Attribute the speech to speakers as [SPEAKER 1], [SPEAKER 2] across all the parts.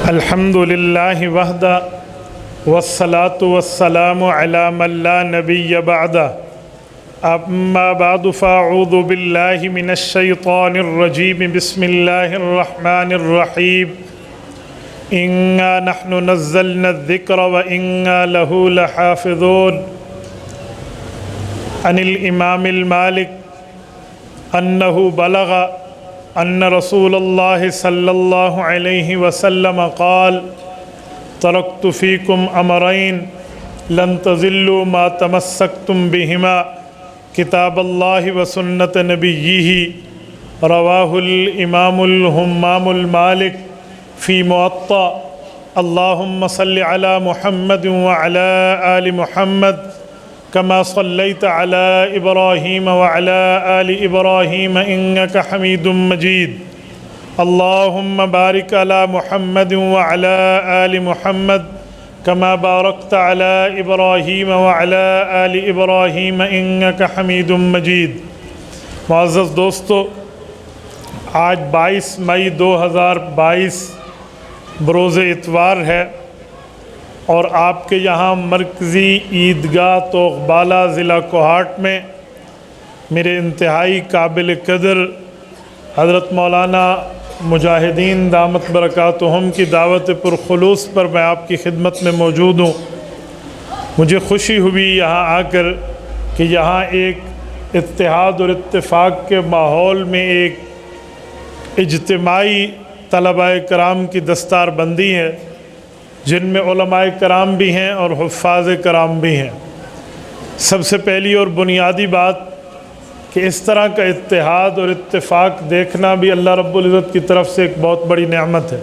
[SPEAKER 1] الحمدللہ وحدہ والصلاة والسلام علی من لا نبی بعدہ اما بعد فاعوذ باللہ من الشیطان الرجیم بسم اللہ الرحمن الرحیم انا نحن نزلنا الذکر وانا له لحافظون عن الامام المالک انه بلغ ان رسول اللہ صلی اللہ علیہ وسلم قال ترکت فیکم امرین لن تضلوا ما تمسکتم بہما کتاب اللہ وسنت نبیہ رواہ الامام الہمام المالک فی موطأ اللہم صل علی محمد وعلی آل محمد كما صليت على إبراهيم وعلى آل إبراهيم إنك حميد مجيد اللهم بارك على محمد وعلى آل محمد كما باركت على إبراهيم وعلى آل إبراهيم إنك حميد مجيد معزز دوستو، آج 22 مئی 2022 بروز اتوار ہے اور آپ کے یہاں مرکزی عیدگاہ توغبالہ ضلع کوہاٹ میں میرے انتہائی قابل قدر حضرت مولانا مجاہدین دامت برکاتہم کی دعوت پرخلوص پر میں آپ کی خدمت میں موجود ہوں۔ مجھے خوشی ہوئی یہاں آ کر کہ یہاں ایک اتحاد اور اتفاق کے ماحول میں ایک اجتماعی طلباء کرام کی دستار بندی ہے، جن میں علماء کرام بھی ہیں اور حفاظ کرام بھی ہیں۔ سب سے پہلی اور بنیادی بات کہ اس طرح کا اتحاد اور اتفاق دیکھنا بھی اللہ رب العزت کی طرف سے ایک بہت بڑی نعمت ہے۔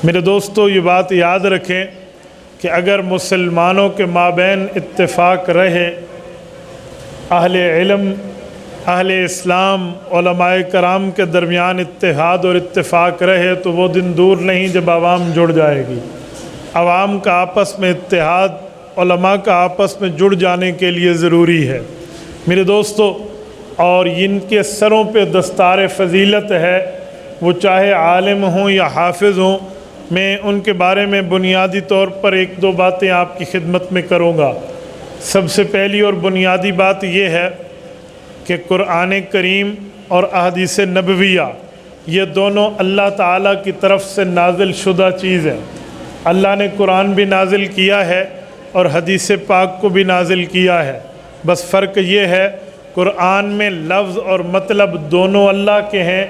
[SPEAKER 1] میرے دوستو، یہ بات یاد رکھیں کہ اگر مسلمانوں کے مابین اتفاق رہے، اہل علم، اہل اسلام، علماء کرام کے درمیان اتحاد اور اتفاق رہے تو وہ دن دور نہیں جب عوام جڑ جائے گی۔ عوام کا آپس میں اتحاد علماء کا آپس میں جڑ جانے کے لیے ضروری ہے میرے دوستو، اور ان کے سروں پہ دستار فضیلت ہے، وہ چاہے عالم ہوں یا حافظ ہوں۔ میں ان کے بارے میں بنیادی طور پر ایک دو باتیں آپ کی خدمت میں کروں گا۔ سب سے پہلی اور بنیادی بات یہ ہے کہ قرآن کریم اور احادیث نبویہ یہ دونوں اللہ تعالیٰ کی طرف سے نازل شدہ چیز ہے۔ اللہ نے قرآن بھی نازل کیا ہے اور حدیث پاک کو بھی نازل کیا ہے، بس فرق یہ ہے قرآن میں لفظ اور مطلب دونوں اللہ کے ہیں،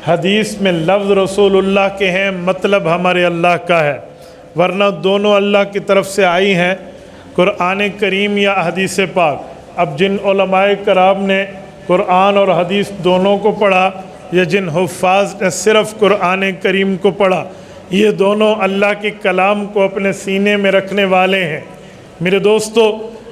[SPEAKER 1] حدیث میں لفظ رسول اللہ کے ہیں، مطلب ہمارے اللہ کا ہے، ورنہ دونوں اللہ کی طرف سے آئی ہیں، قرآن کریم یا حدیث پاک۔ اب جن علماء کرام نے قرآن اور حدیث دونوں کو پڑھا یا جن حفاظ نے صرف قرآن کریم کو پڑھا، یہ دونوں اللہ کے کلام کو اپنے سینے میں رکھنے والے ہیں۔ میرے دوستو،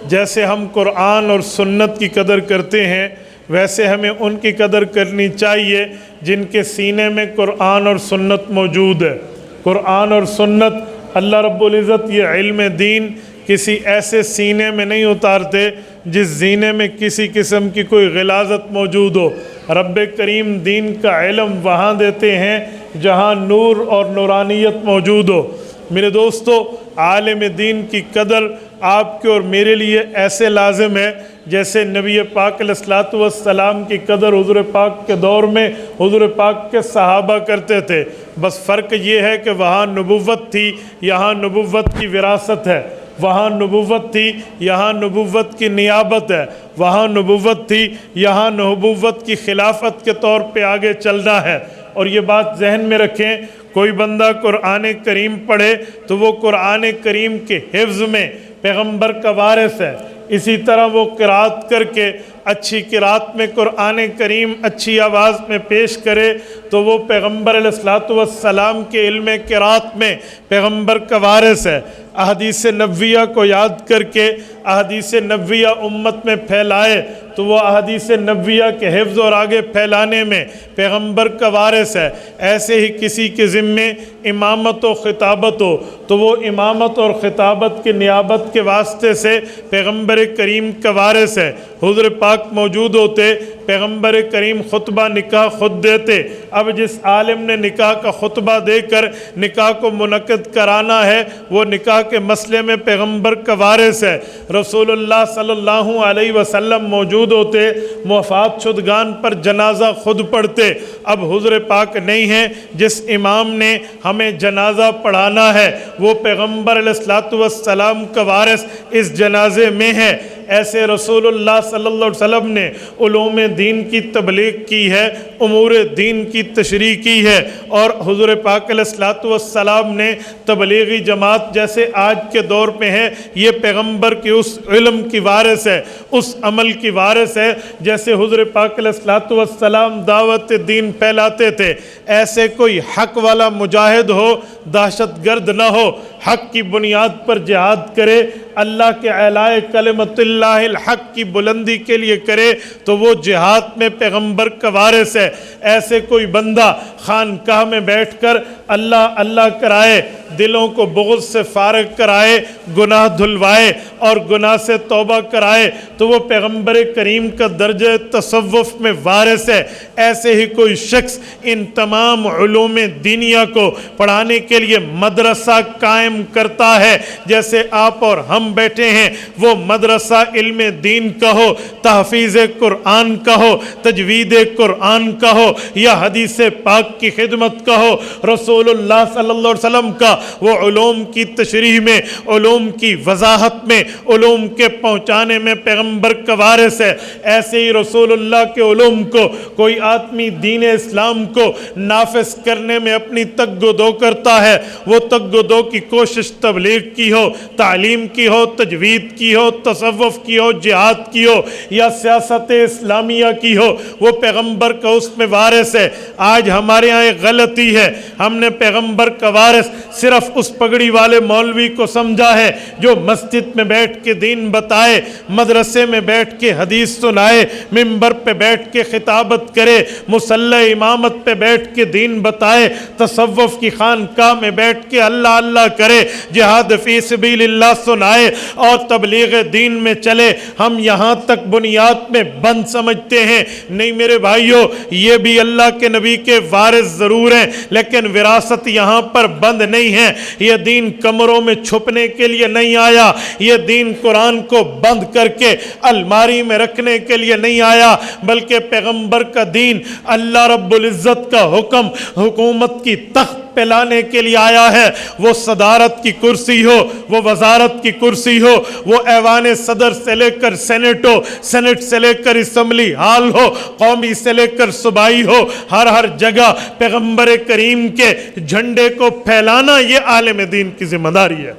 [SPEAKER 1] جیسے ہم قرآن اور سنت کی قدر کرتے ہیں، ویسے ہمیں ان کی قدر کرنی چاہیے جن کے سینے میں قرآن اور سنت موجود ہے۔ قرآن اور سنت اللہ رب العزت یہ علم دین کسی ایسے سینے میں نہیں اتارتے جس سینے میں کسی قسم کی کوئی غلاظت موجود ہو۔ رب کریم دین کا علم وہاں دیتے ہیں جہاں نور اور نورانیت موجود ہو۔ میرے دوستو، عالم دین کی قدر آپ کے اور میرے لیے ایسے لازم ہے جیسے نبی پاک علیہ الصلوۃ والسلام کی قدر حضور پاک کے دور میں حضور پاک کے صحابہ کرتے تھے، بس فرق یہ ہے کہ وہاں نبوت تھی، یہاں نبوت کی وراثت ہے، وہاں نبوت تھی، یہاں نبوت کی نیابت ہے، وہاں نبوت تھی، یہاں نبوت کی خلافت کے طور پہ آگے چلنا ہے۔ اور یہ بات ذہن میں رکھیں، کوئی بندہ قرآن کریم پڑھے تو وہ قرآن کریم کے حفظ میں پیغمبر کا وارث ہے۔ اسی طرح وہ قرات کر کے اچھی قرات میں قرآن کریم اچھی آواز میں پیش کرے تو وہ پیغمبر علیہ الصلوۃ والسلام کے علم قرات میں پیغمبر کا وارث ہے۔ احادیث نبویہ کو یاد کر کے احادیث نبویہ امت میں پھیلائے تو وہ احادیث نبویہ کے حفظ اور آگے پھیلانے میں پیغمبر کا وارث ہے۔ ایسے ہی کسی کے ذمے امامت و خطابت ہو تو وہ امامت اور خطابت کی نیابت کے واسطے سے پیغمبر کریم کا وارث ہے۔ حضور پاک موجود ہوتے، پیغمبر کریم خطبہ نکاح خود دیتے۔ اب جس عالم نے نکاح کا خطبہ دے کر نکاح کو منعقد کرانا ہے وہ نکاح کے مسئلے میں پیغمبر کا وارث ہے۔ رسول اللہ صلی اللہ علیہ وسلم موجود ہوتے، وفات شدگان پر جنازہ خود پڑھتے۔ اب حضور پاک نہیں ہیں، جس امام نے ہمیں جنازہ پڑھانا ہے وہ پیغمبر علیہ السلام کا وارث اس جنازے میں ہے۔ ایسے رسول اللہ صلی اللہ علیہ وسلم نے علوم دین کی تبلیغ کی ہے، امور دین کی تشریح کی ہے، اور حضور پاک علیہ السلام نے تبلیغی جماعت جیسے آج کے دور میں ہے یہ پیغمبر کی اس علم کی وارث ہے، اس عمل کی وارث ہے جیسے حضور پاک علیہ السلام دعوت دین پھیلاتے تھے۔ ایسے کوئی حق والا مجاہد ہو، دہشت گرد نہ ہو، حق کی بنیاد پر جہاد کرے، اللہ کے اعلاء کلمت اللہ الحق کی بلندی کے لیے کرے تو وہ جہاد میں پیغمبر کا وارث ہے۔ ایسے کوئی بندہ خانقاہ میں بیٹھ کر اللہ اللہ کرائے، دلوں کو بغض سے فارغ کرائے، گناہ دھلوائے اور گناہ سے توبہ کرائے تو وہ پیغمبر کریم کا درجہ تصوف میں وارث ہے۔ ایسے ہی کوئی شخص ان تمام علوم دینیہ کو پڑھانے کے لیے مدرسہ قائم کرتا ہے، جیسے آپ اور ہم بیٹھے ہیں، وہ مدرسہ علم دین کا ہو، تحفیظ قرآن کا ہو، تجوید قرآن کا ہو یا حدیث پاک کی خدمت کا ہو، رسول اللہ صلی اللہ علیہ وسلم کا وہ علوم کی تشریح میں، علوم کی وضاحت میں، علوم کے پہنچانے میں پیغمبر کا وارث ہے۔ ایسے ہی رسول اللہ کے علوم کو کوئی آدمی دین اسلام کو نافذ کرنے میں اپنی تگ و دو کرتا ہے، وہ تگ و دو کی کوشش تبلیغ کی ہو، تعلیم کی ہو، تجوید کی ہو، تصوف کی ہو، جہاد کی ہو یا سیاست اسلامیہ کی ہو، وہ پیغمبر کا اس میں وارث ہے۔ آج ہمارے ہاں ایک غلطی ہے، ہم نے پیغمبر کا وارث صرف اس پگڑی والے مولوی کو سمجھا ہے جو مسجد میں بیٹھ کے دین بتائے، مدرسے میں بیٹھ کے حدیث سنائے، منبر پہ بیٹھ کے خطابت کرے، مصلی امامت پہ بیٹھ کے دین بتائے، تصوف کی خانقاہ میں بیٹھ کے اللہ اللہ کرے، جہاد فی سبیل اللہ سنائے اور تبلیغ دین میں چلے۔ ہم یہاں تک بنیاد میں بند سمجھتے ہیں، نہیں میرے بھائیوں، یہ بھی اللہ کے نبی کے وارث ضرور ہیں لیکن وراثت یہاں پر بند نہیں ہے۔ یہ دین کمروں میں چھپنے کے لیے نہیں آیا، یہ دین قرآن کو بند کر کے الماری میں رکھنے کے لیے نہیں آیا، بلکہ پیغمبر کا دین اللہ رب العزت کا حکم حکومت کی تخت پہ لانے کے لیے آیا ہے۔ وہ صدارت کی کرسی ہو، وہ وزارت کی کرسی ہو، وہ ایوان صدر سے لے کر سینٹ ہو، سینٹ سے لے کر اسمبلی ہال ہو، قومی سے لے کر صوبائی ہو، ہر جگہ پیغمبر کریم کے جھنڈے کو پھیلانا یہ عالم دین کی ذمہ داری ہے۔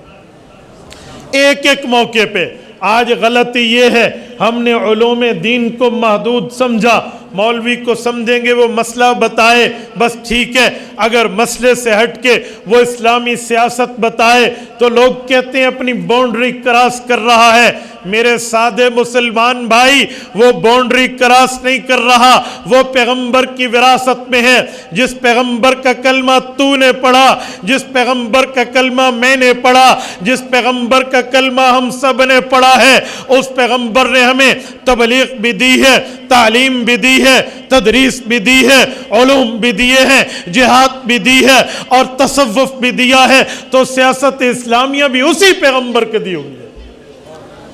[SPEAKER 1] ایک ایک موقع پہ آج غلطی یہ ہے، ہم نے علوم دین کو محدود سمجھا، مولوی کو سمجھیں گے وہ مسئلہ بتائے بس ٹھیک ہے، اگر مسئلے سے ہٹ کے وہ اسلامی سیاست بتائے تو لوگ کہتے ہیں اپنی باؤنڈری کراس کر رہا ہے۔ میرے سادے مسلمان بھائی، وہ باؤنڈری کراس نہیں کر رہا، وہ پیغمبر کی وراثت میں ہے۔ جس پیغمبر کا کلمہ تو نے پڑھا، جس پیغمبر کا کلمہ میں نے پڑھا، جس پیغمبر کا کلمہ ہم سب نے پڑھا ہے، اس پیغمبر نے ہمیں تبلیغ بھی دی ہے، تعلیم بھی دی ہے، تدریس بھی دی ہے، علوم بھی دیے ہیں، جہاد بھی دی ہے اور تصوف بھی دیا ہے، تو سیاست اسلامیہ بھی اسی پیغمبر کے دی ہوئی ہے۔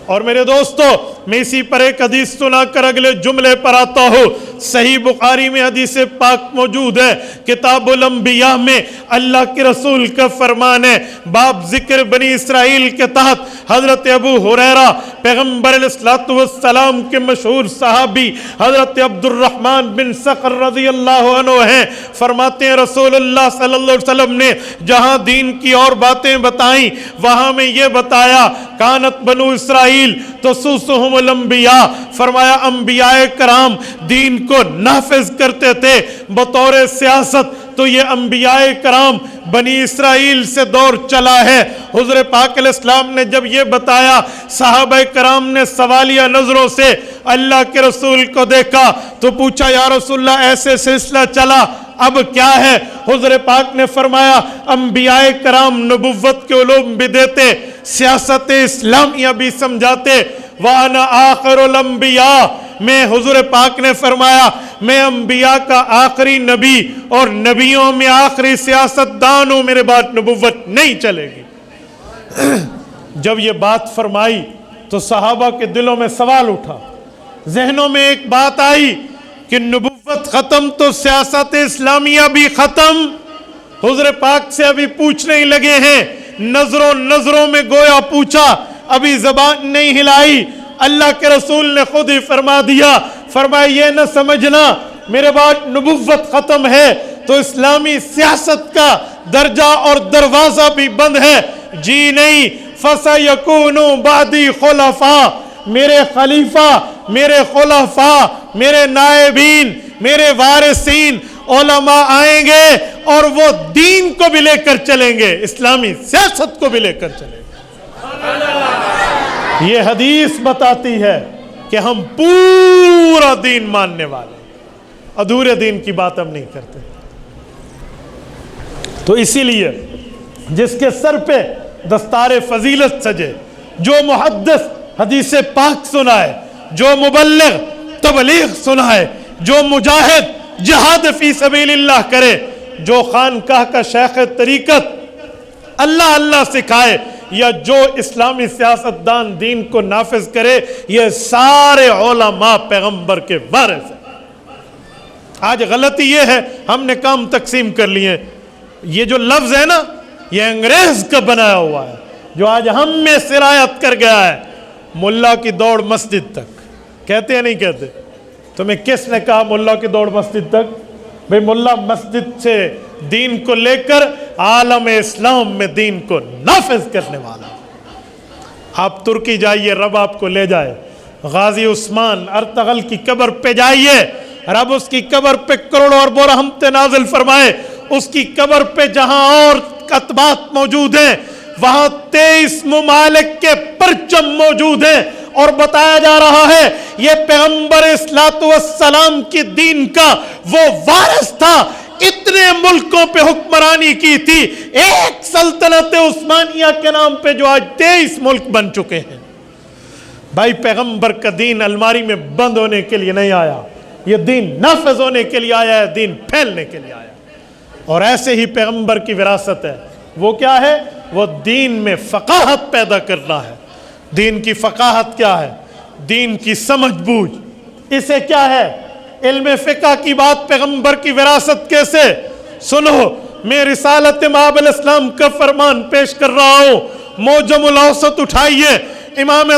[SPEAKER 1] اور میرے دوستو، میں اسی پر ایک حدیث سنا کر اگلے جملے پر آتا ہوں۔ صحیح بخاری میں حدیث پاک موجود ہے، کتاب الانبیاء میں اللہ کے رسول کا فرمان ہے، باب ذکر بنی اسرائیل کے تحت حضرت ابو ہریرہ پیغمبر علیہ السلام کے مشہور صحابی حضرت عبد الرحمن بن صخر رضی اللہ عنہ ہیں، فرماتے ہیں رسول اللہ صلی اللہ علیہ وسلم نے جہاں دین کی اور باتیں بتائیں وہاں میں یہ بتایا، کانت بنو اسرائیل تسوسہم الانبیاء، فرمایا انبیاء کرام دین کو نافذ کرتے تھے بطور سیاست، تو یہ انبیاء کرام بنی اسرائیل سے دور چلا ہے۔ حضور پاک علیہ السلام نے جب یہ بتایا، صحابہ کرام نے سوالیہ نظروں سے اللہ کے رسول کو دیکھا تو پوچھا یا رسول اللہ ایسے سلسلہ چلا، اب کیا ہے؟ حضور پاک نے فرمایا انبیاء کرام نبوت کے علوم بھی دیتے، سیاست اسلامیہ بھی سمجھاتے، وَأَنَا آخِرُ الْأَنْبِيَاءِ، میں حضور پاک نے فرمایا میں انبیاء کا آخری نبی اور نبیوں میں آخری سیاستدان ہوں، میرے بعد نبوت نہیں چلے گی۔ جب یہ بات فرمائی تو صحابہ کے دلوں میں سوال اٹھا، ذہنوں میں ایک بات آئی کہ نبوت ختم تو سیاست اسلامیہ بھی ختم۔ حضور پاک سے ابھی پوچھنے ہی لگے ہیں، نظروں میں گویا پوچھا، ابھی زبان نہیں ہلائی، اللہ کے رسول نے خود ہی فرما دیا، فرمایا یہ نہ سمجھنا میرے بعد نبوت ختم ہے تو اسلامی سیاست کا درجہ اور دروازہ بھی بند ہے، جی نہیں، فَسَيَكُونُ بَعْدِي خُلَفَاء، میرے خلیفہ، میرے خلفاء، میرے نائبین، میرے وارثین علماء آئیں گے اور وہ دین کو بھی لے کر چلیں گے، اسلامی سیاست کو بھی لے کر چلیں گے۔ یہ حدیث بتاتی ہے کہ ہم پورا دین ماننے والے، ادھورے دین کی بات ہم نہیں کرتے۔ تو اسی لیے جس کے سر پہ دستار فضیلت سجے، جو محدث حدیث پاک سنائے، جو مبلغ تبلیغ سنائے، جو مجاہد جہاد فی سبیل اللہ کرے، جو خانقاہ کا شیخ طریقت اللہ اللہ سکھائے، یا جو اسلامی سیاستدان دین کو نافذ کرے، یہ سارے علماء پیغمبر کے وارث ہیں۔ آج غلطی یہ ہے ہم نے کام تقسیم کر لیے، یہ جو لفظ ہے نا یہ انگریز کا بنایا ہوا ہے، جو آج ہم میں سرایت کر گیا ہے۔ ملا کی دوڑ مسجد تک، کہتے ہیں نہیں کہتے؟ تمہیں کس نے کہا ملا کی دوڑ مسجد تک؟ بھئی ملا مسجد سے دین کو لے کر عالم اسلام میں دین کو نافذ کرنے والا۔ آپ ترکی جائیے، رب آپ کو لے جائے، غازی عثمان ارطغرل کی قبر پہ جائیے، رب اس کی قبر پہ کروڑوں اربوں رحمتیں نازل فرمائے۔ اس کی قبر پہ جہاں اور کتبات موجود ہیں وہاں 23 ممالک کے پرچم موجود ہیں، اور بتایا جا رہا ہے یہ پیغمبر اصلاۃ والسلام کی دین کا وہ وارث تھا۔ اتنے ملکوں پہ حکمرانی کی تھی، ایک سلطنت عثمانیہ کے نام پہ جو آج 23 ملک بن چکے ہیں۔ بھائی پیغمبر کا دین الماری میں بند ہونے کے لیے نہیں آیا، یہ دین نافذ ہونے کے لیے آیا ہے، دین پھیلنے کے لیے آیا۔ اور ایسے ہی پیغمبر کی وراثت ہے، وہ کیا ہے؟ وہ دین میں فقاہت پیدا کرنا ہے۔ دین کی فقاہت کیا ہے؟ دین کی سمجھ بوجھ، اسے کیا ہے؟ علم فقہ کی بات پیغمبر کی وراثت کیسے؟ سنو، میں رسالت مآب الاسلام کا فرمان پیش کر رہا ہوں، موجم الاوسط اٹھائیے، امام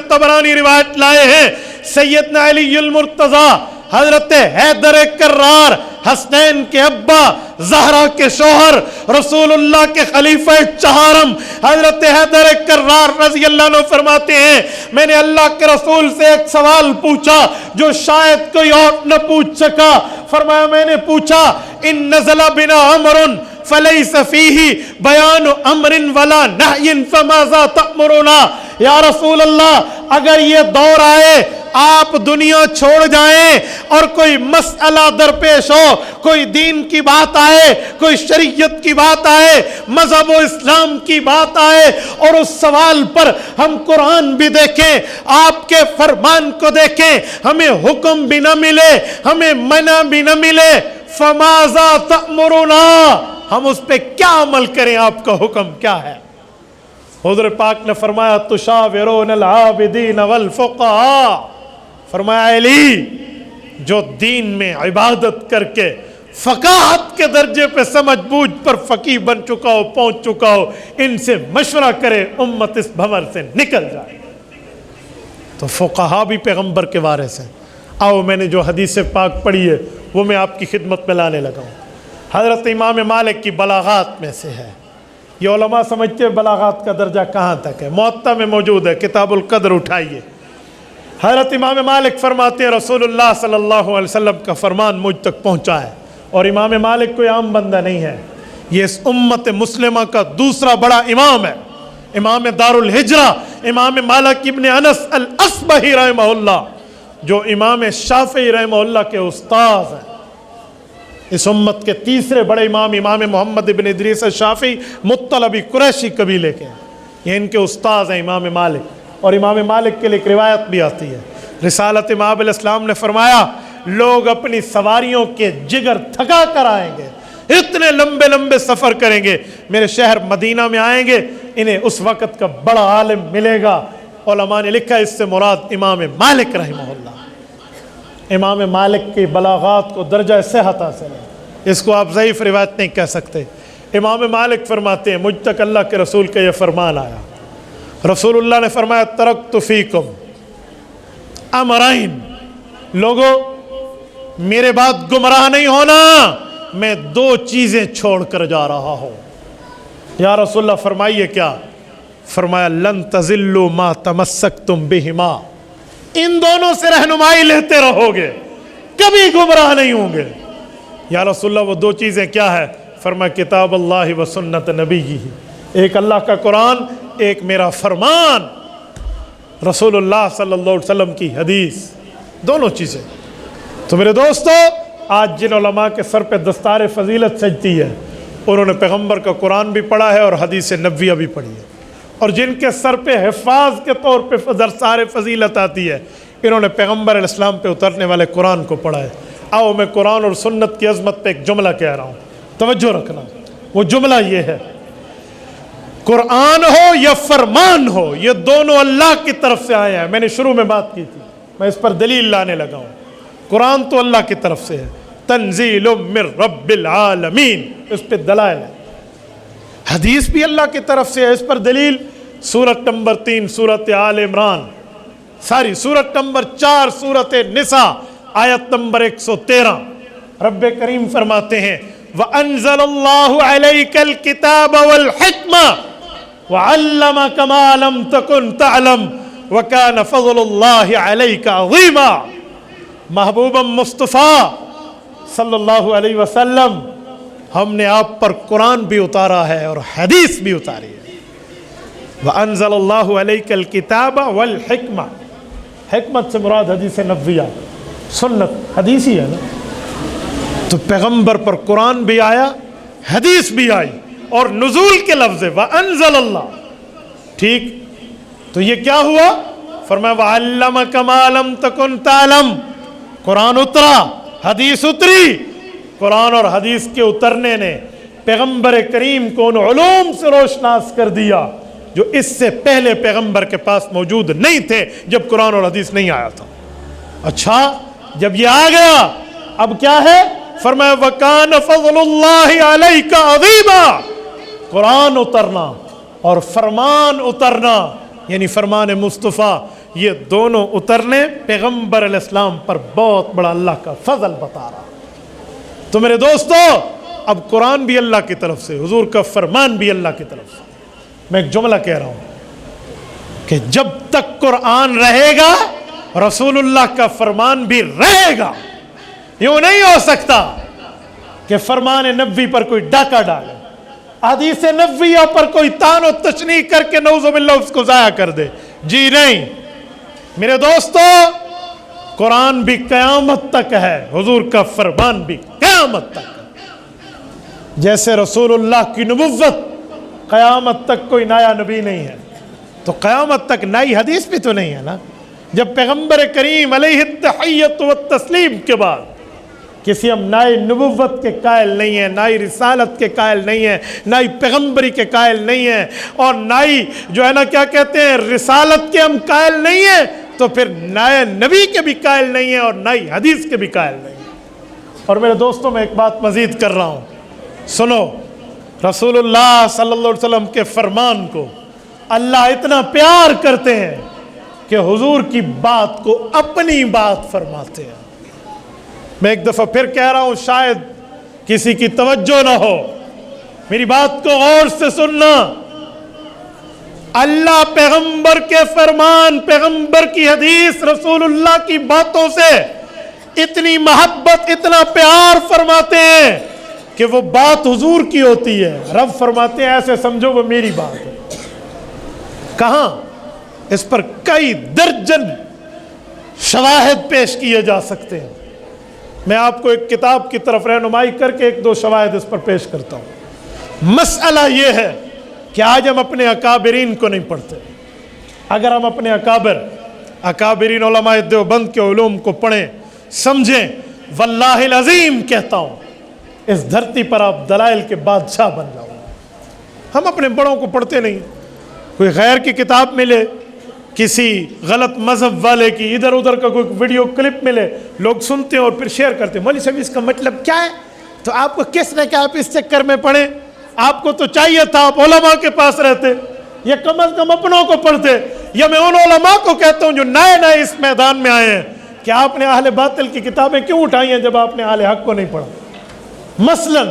[SPEAKER 1] طبرانی روایت لائے ہیں، سیدنا علی المرتضیٰ حضرت حیدر کرار، حسنین کے ابا، زہرا کے شوہر، رسول اللہ کے خلیفہ چہارم حضرت حیدر کرار رضی اللہ عنہ فرماتے ہیں میں نے اللہ کے رسول سے ایک سوال پوچھا جو شاید کوئی اور نہ پوچھ سکا۔ فرمایا میں نے پوچھا ان نزل بنا امر فلیس فیہ بیان امر ولا نہی فماذا تأمرنا، یا رسول اللہ اگر یہ دور آئے آپ دنیا چھوڑ جائیں اور کوئی مسئلہ درپیش ہو، کوئی دین کی بات آئے، کوئی شریعت کی بات آئے، مذہب و اسلام کی بات آئے، اور اس سوال پر ہم قرآن بھی دیکھیں، آپ کے فرمان کو دیکھیں، ہمیں حکم بھی نہ ملے، ہمیں منع بھی نہ ملے، فماذا تأمرنا، ہم اس پہ کیا عمل کریں؟ آپ کا حکم کیا ہے؟ حضور پاک نے فرمایا تشاورون العابدین والفقہاء، فرمایا علی جو دین میں عبادت کر کے فقاہت کے درجے پہ سمجھ بوجھ پر فقیہ بن چکا ہو، پہنچ چکا ہو، ان سے مشورہ کرے، امت اس بھنور سے نکل جائے۔ تو فقہاء بھی پیغمبر کے وارث ہیں۔ آؤ میں نے جو حدیث پاک پڑھی ہے وہ میں آپ کی خدمت میں لانے لگا ہوں۔ حضرت امام مالک کی بلاغات میں سے ہے، یہ علماء سمجھتے ہیں بلاغات کا درجہ کہاں تک ہے، موطا میں موجود ہے، کتاب القدر اٹھائیے۔ حضرت امام مالک فرماتے ہیں رسول اللہ صلی اللہ علیہ وسلم کا فرمان مجھ تک پہنچا ہے، اور امام مالک کوئی عام بندہ نہیں ہے، یہ اس امت مسلمہ کا دوسرا بڑا امام ہے، امام دار الہجرہ، امام مالک ابن انس الاصبہی رحمہ اللہ، جو امام شافعی رحمہ اللہ کے استاذ ہیں۔ اس امت کے تیسرے بڑے امام، امام محمد ابن ادریس الشافعی مطلبی قریشی قبیلے کے ہیں، یہ ان کے استاذ ہیں امام مالک۔ اور امام مالک کے لیے ایک روایت بھی آتی ہے، رسالت مآب علیہ السلام نے فرمایا لوگ اپنی سواریوں کے جگر تھکا کر آئیں گے، اتنے لمبے لمبے سفر کریں گے، میرے شہر مدینہ میں آئیں گے، انہیں اس وقت کا بڑا عالم ملے گا۔ علماء نے لکھا اس سے مراد امام مالک رحمہ اللہ۔ امام مالک کی بلاغات کو درجہ صحت حاصل ہے، اس کو آپ ضعیف روایت نہیں کہہ سکتے۔ امام مالک فرماتے ہیں مجھ تک اللہ کے رسول کا یہ فرمان آیا، رسول اللہ نے فرمایا ترکت فیکم امرین، لوگو میرے بعد گمراہ نہیں ہونا، میں دو چیزیں چھوڑ کر جا رہا ہوں۔ یا رسول اللہ فرمائیے کیا؟ فرمایا لن تضلوا ما تمسکتم بہما، ان دونوں سے رہنمائی لیتے رہو گے، کبھی گمراہ نہیں ہوں گے۔ یا رسول اللہ وہ دو چیزیں کیا ہے؟ فرمایا کتاب اللہ و سنت نبی، ایک اللہ کا قرآن، ایک میرا فرمان، رسول اللہ صلی اللہ علیہ وسلم کی حدیث، دونوں چیزیں۔ تو میرے دوستو، آج جن علماء کے سر پہ دستار فضیلت سجتی ہے انہوں نے پیغمبر کا قرآن بھی پڑھا ہے اور حدیث نبویہ بھی پڑھی ہے، اور جن کے سر پہ حفاظ کے طور پہ دستار فضیلت آتی ہے انہوں نے پیغمبر علیہ السلام پہ اترنے والے قرآن کو پڑھا ہے۔ آؤ میں قرآن اور سنت کی عظمت پہ ایک جملہ کہہ رہا ہوں، توجہ رکھنا۔ وہ جملہ یہ ہے، قرآن ہو یا فرمان ہو یہ دونوں اللہ کی طرف سے آئے ہیں۔ میں نے شروع میں بات کی تھی، میں اس پر دلیل لانے لگا ہوں۔ قرآن تو اللہ کی طرف سے ہے، تنزیل من رب العالمین، اس پہ دلائل ہے۔ حدیث بھی اللہ کی طرف سے ہے، اس پر دلیل سورت نمبر 3 سورت آل عمران، سورت نمبر 4 سورت نساء آیت نمبر 113۔ رب کریم فرماتے ہیں وَأَنزَلَ اللَّهُ عَلَيْكَ الْكِتَابَ وَالْحِكْمَةَ وَعَلَّمَكَ مَا لَمْ تَكُنْ تَعْلَمْ وَكَانَ فَضْلُ اللَّهِ عَلَيْكَ عَظِيمًا۔ محبوبا مصطفیٰ صلی اللہ علیہ وسلم، ہم نے آپ پر قرآن بھی اتارا ہے اور حدیث بھی اتاری ہے۔ وَأَنزَلَ اللَّهُ عَلَيْكَ الْكِتَابَ وَالْحِكْمَةَ، حکمت سے مراد حدیث نبویہ، سنت حدیث ہی ہے نا۔ تو پیغمبر پر قرآن بھی آیا، حدیث بھی آئی، اور نزول کے لفظ وَأَنزَلَ اللَّهُ، ٹھیک؟ تو یہ کیا ہوا؟ فرمایا وَعَلَّمَكَ مَا لَمْ تَكُنْ تَعْلَمْ، قرآن اترا، حدیث اتری۔ قرآن اور حدیث کے اترنے نے پیغمبر کریم کو ان علوم سے روشناس کر دیا جو اس سے پہلے پیغمبر کے پاس موجود نہیں تھے جب قرآن اور حدیث نہیں آیا تھا۔ اچھا، جب یہ آ گیا اب کیا ہے؟ فرمایا وَكَانَ فَضْلُ اللَّهِ عَلَيْكَ عَظِيمًا، قرآن اترنا اور فرمان اترنا یعنی فرمان مصطفیٰ، یہ دونوں اترنے پیغمبر علیہ السلام پر بہت بڑا اللہ کا فضل بتا رہا۔ تو میرے دوستو، اب قرآن بھی اللہ کی طرف سے، حضور کا فرمان بھی اللہ کی طرف سے۔ میں ایک جملہ کہہ رہا ہوں کہ جب تک قرآن رہے گا رسول اللہ کا فرمان بھی رہے گا۔ یوں نہیں ہو سکتا کہ فرمان نبوی پر کوئی ڈاکہ ڈالے، حدیث نبویہ پر کوئی طعن و تشنیع کر کے نعوذ باللہ اس کو ضائع کر دے۔ جی نہیں میرے دوستو، قرآن بھی قیامت تک ہے، حضور کا فرمان بھی قیامت تک ہے۔ جیسے رسول اللہ کی نبوت قیامت تک کوئی نیا نبی نہیں ہے، تو قیامت تک نئی حدیث بھی تو نہیں ہے نا۔ جب پیغمبر کریم علیہ التحیۃ والتسلیم کے بعد کسی ہم نئی نبوت کے قائل نہیں ہیں، نئی رسالت کے قائل نہیں ہیں، نئی پیغمبری کے قائل نہیں ہیں، اور نئی جو ہے نا کیا کہتے ہیں رسالت کے ہم قائل نہیں ہیں، تو پھر نئے نبی کے بھی قائل نہیں ہیں اور نئی حدیث کے بھی قائل نہیں ہیں۔ اور میرے دوستوں، میں ایک بات مزید کر رہا ہوں، سنو، رسول اللہ صلی اللہ علیہ وسلم کے فرمان کو اللہ اتنا پیار کرتے ہیں کہ حضور کی بات کو اپنی بات فرماتے ہیں۔ میں ایک دفعہ پھر کہہ رہا ہوں، شاید کسی کی توجہ نہ ہو، میری بات کو غور سے سننا۔ اللہ پیغمبر کے فرمان، پیغمبر کی حدیث، رسول اللہ کی باتوں سے اتنی محبت اتنا پیار فرماتے ہیں کہ وہ بات حضور کی ہوتی ہے، رب فرماتے ہیں ایسے سمجھو وہ میری بات ہے۔ کہاں؟ اس پر کئی درجن شواہد پیش کیے جا سکتے ہیں۔ میں آپ کو ایک کتاب کی طرف رہنمائی کر کے ایک دو شواہد اس پر پیش کرتا ہوں۔ مسئلہ یہ ہے کہ آج ہم اپنے اکابرین کو نہیں پڑھتے۔ اگر ہم اپنے اکابرین علماء دیوبند کے علوم کو پڑھیں سمجھیں، واللہ العظیم کہتا ہوں اس دھرتی پر آپ دلائل کے بادشاہ بن جاؤ۔ ہم اپنے بڑوں کو پڑھتے نہیں۔ کوئی غیر کی کتاب ملے، کسی غلط مذہب والے کی ادھر ادھر کا کوئی ویڈیو کلپ ملے، لوگ سنتے ہیں اور پھر شیئر کرتے ہیں، مولوی صاحب اس کا مطلب کیا ہے؟ تو آپ کو کس نے کہا آپ اس چکر میں پڑھیں؟ آپ کو تو چاہیے تھا آپ علماء کے پاس رہتے، یا کم از کم اپنوں کو پڑھتے۔ یا میں ان علماء کو کہتا ہوں جو نئے نئے اس میدان میں آئے ہیں کہ آپ نے اہل باطل کی کتابیں کیوں اٹھائی ہیں جب آپ نے اہل حق کو نہیں پڑھا؟ مثلا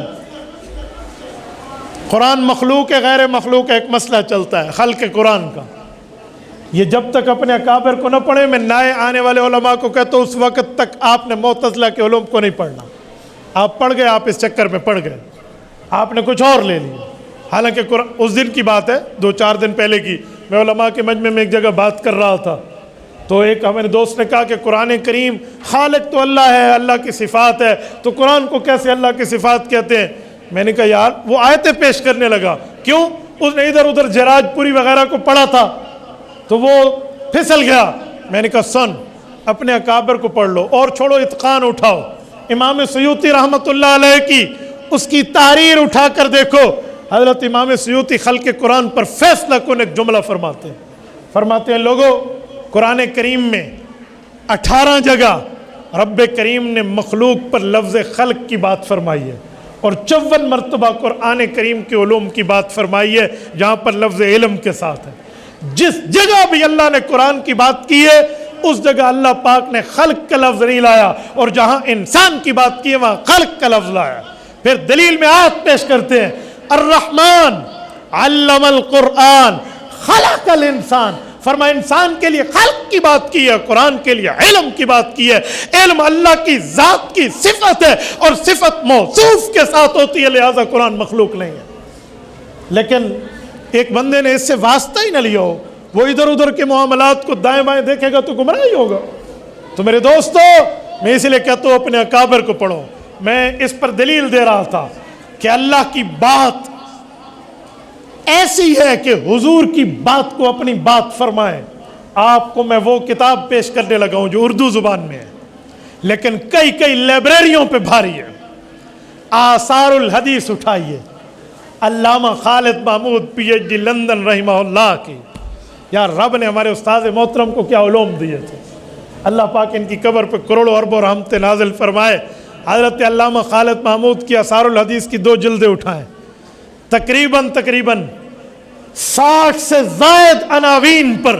[SPEAKER 1] قرآن مخلوق ہے غیر مخلوق ہے، ایک مسئلہ چلتا ہے خلق قرآن کا۔ یہ جب تک اپنے اکابر کو نہ پڑھیں، میں نئے آنے والے علماء کو کہتا ہوں اس وقت تک آپ نے معتزلہ کے علوم کو نہیں پڑھنا۔ آپ پڑھ گئے، آپ اس چکر میں پڑھ گئے، آپ نے کچھ اور لے لیا۔ حالانکہ اس دن کی بات ہے، 2-4 دن پہلے کی، میں علماء کے مجمع میں ایک جگہ بات کر رہا تھا، تو ایک ہمارے دوست نے کہا کہ قرآن کریم خالق تو اللہ ہے، اللہ کی صفات ہے، تو قرآن کو کیسے اللہ کی صفات کہتے ہیں؟ میں نے کہا یار وہ آیتیں پیش کرنے لگا، کیوں؟ اس نے ادھر ادھر جراج پوری وغیرہ کو پڑھا تھا تو وہ پھسل گیا۔ میں نے کہا سن، اپنے اکابر کو پڑھ لو اور چھوڑو اتقان اٹھاؤ۔ امام سیوطی رحمۃ اللہ علیہ کی اس کی تحریر اٹھا کر دیکھو، حضرت امام سیوطی خلق قرآن پر فیصلہ کن ایک جملہ فرماتے ہیں لوگوں، قرآن کریم میں 18 جگہ رب کریم نے مخلوق پر لفظ خلق کی بات فرمائی ہے، اور 54 مرتبہ قرآن کریم کے علوم کی بات فرمائی ہے جہاں پر لفظ علم کے ساتھ ہے۔ جس جگہ بھی اللہ نے قرآن کی بات کی ہے اس جگہ اللہ پاک نے خلق کا لفظ نہیں لایا، اور جہاں انسان کی بات کی ہے وہاں خلق کا لفظ لایا۔ پھر دلیل میں آیت پیش کرتے ہیں، الرحمن علم القرآن خلق الانسان، فرمایا انسان کے لیے خلق کی بات کی ہے، قرآن کے لیے علم کی بات کی ہے۔ علم اللہ کی ذات کی صفت ہے اور صفت موصوف کے ساتھ ہوتی ہے، لہذا قرآن مخلوق نہیں ہے۔ لیکن ایک بندے نے اس سے واسطہ ہی نہ لیا ہو، وہ ادھر ادھر کے معاملات کو دائیں بائیں دیکھے گا تو گمراہ ہی ہوگا۔ تو میرے دوستو، میں اس لیے کہتا ہوں اپنے اکابر کو پڑھو۔ میں اس پر دلیل دے رہا تھا کہ اللہ کی بات ایسی ہے کہ حضور کی بات کو اپنی بات فرمائیں۔ آپ کو میں وہ کتاب پیش کرنے لگا ہوں جو اردو زبان میں ہے، لیکن کئی لائبریریوں پہ بھاری ہے۔ آثار الحدیث اٹھائیے، علامہ خالد محمود PhD لندن رحمہ اللہ کی، یار رب نے ہمارے استاد محترم کو کیا علوم دیے تھے، اللہ پاک ان کی قبر پہ کروڑوں اربوں رحمت نازل فرمائے۔ حضرت علامہ خالد محمود کی آثار الحدیث کی 2 جلدیں اٹھائیں، تقریباً 60 سے زائد عناوین پر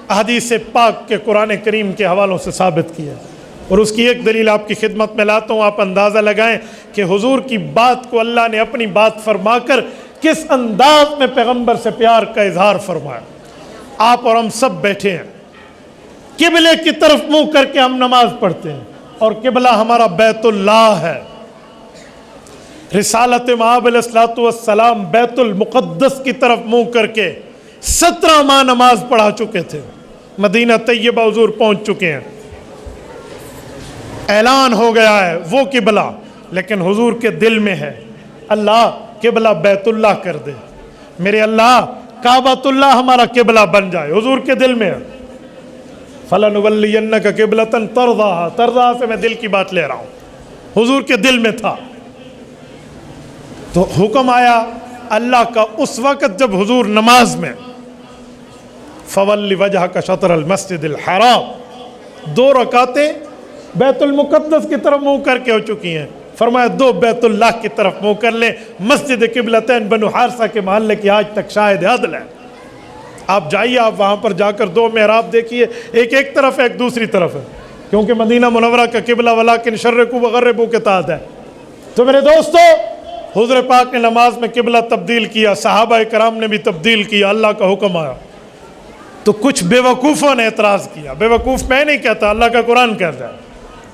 [SPEAKER 1] احادیث پاک کے قرآن کریم کے حوالوں سے ثابت کیا، اور اس کی ایک دلیل آپ کی خدمت میں لاتا ہوں۔ آپ اندازہ لگائیں کہ حضور کی بات کو اللہ نے اپنی بات فرما کر کس انداز میں پیغمبر سے پیار کا اظہار فرمایا۔ آپ اور ہم سب بیٹھے ہیں، قبلے کی طرف منہ کر کے ہم نماز پڑھتے ہیں، اور قبلہ ہمارا بیت اللہ ہے۔ رسالت مآب علیہ الصلوۃ والسلام بیت المقدس کی طرف منہ کر کے 17 ماہ نماز پڑھا چکے تھے، مدینہ طیبہ حضور پہنچ چکے ہیں، اعلان ہو گیا ہے وہ قبلہ، لیکن حضور کے دل میں ہے اللہ قبلہ بیت اللہ کر دے، میرے اللہ کعبۃ اللہ ہمارا قبلہ بن جائے، حضور کے دل میں ہے۔ فَلَنُوَلِّيَنَّكَ قِبْلَةً تَرْضَاهَا، ترضا سے میں دل کی بات لے رہا ہوں، حضور کے دل میں تھا۔ تو حکم آیا اللہ کا اس وقت جب حضور نماز میں، فَوَلِّ وَجْهَكَ شَطْرَ الْمَسْجِدِ الْحَرَامِ، 2 رکعتیں بیت المقدس کی طرف منہ کر کے ہو چکی ہیں، فرمایا 2 بیت اللہ کی طرف منہ کر لیں۔ مسجد قبلتین بنو حارثہ کے محلے کی آج تک شاہد عدل ہے، آپ جائیے، آپ وہاں پر جا کر 2 محراب دیکھیے، ایک طرف ہے ایک دوسری طرف ہے، کیونکہ مدینہ منورہ کا قبلہ ولیکن شرقوا وغربوا کے تحت ہے۔ تو میرے دوستو، حضور پاک نے نماز میں قبلہ تبدیل کیا، صحابہ کرام نے بھی تبدیل کیا، اللہ کا حکم آیا تو کچھ بے وقوفوں نے اعتراض کیا۔ بے وقوف میں نہیں کہتا، اللہ کا قرآن کہتا ہے،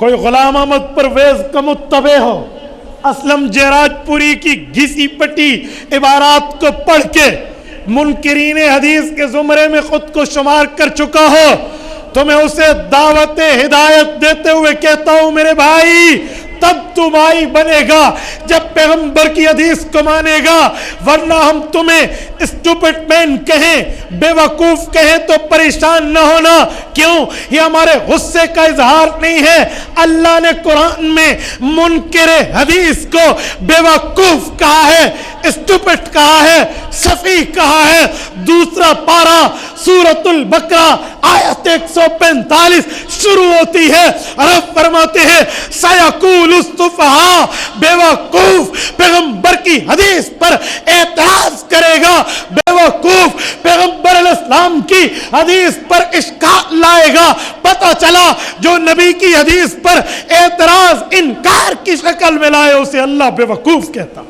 [SPEAKER 1] کوئی غلام احمد پرویز کا متبع ہو، اسلم جیراج پوری کی گھسی پٹی عبارات کو پڑھ کے منکرین حدیث کے زمرے میں خود کو شمار کر چکا ہو، تو میں اسے دعوت ہدایت دیتے ہوئے کہتا ہوں میرے بھائی، تب تو بھائی بنے گا جب پیغمبر کی حدیث کو مانے گا، ورنہ ہم تمہیں اسٹوپڈ مین کہیں، بے وقوف کہیں تو پریشان نہ ہونا۔ کیوں؟ یہ ہمارے غصے کا اظہار نہیں ہے۔ اللہ نے قرآن میں منکر حدیث کو بے وقوف کہا ہے، اسٹوپڈ کہا ہے، سفیہ کہا ہے۔ دوسرا پارہ سورۃ البقرہ آیت 145 شروع ہوتی ہے، رب فرماتے ہیں سیقول السفہاء، بے وقوف پیغمبر کی حدیث پر اعتراض کرے گا، بے وقوف پیغمبر علیہ السلام کی حدیث پر اشکال لائے گا۔ پتہ چلا جو نبی کی حدیث پر اعتراض انکار کی شکل میں لائے اسے اللہ بے وقوف کہتا۔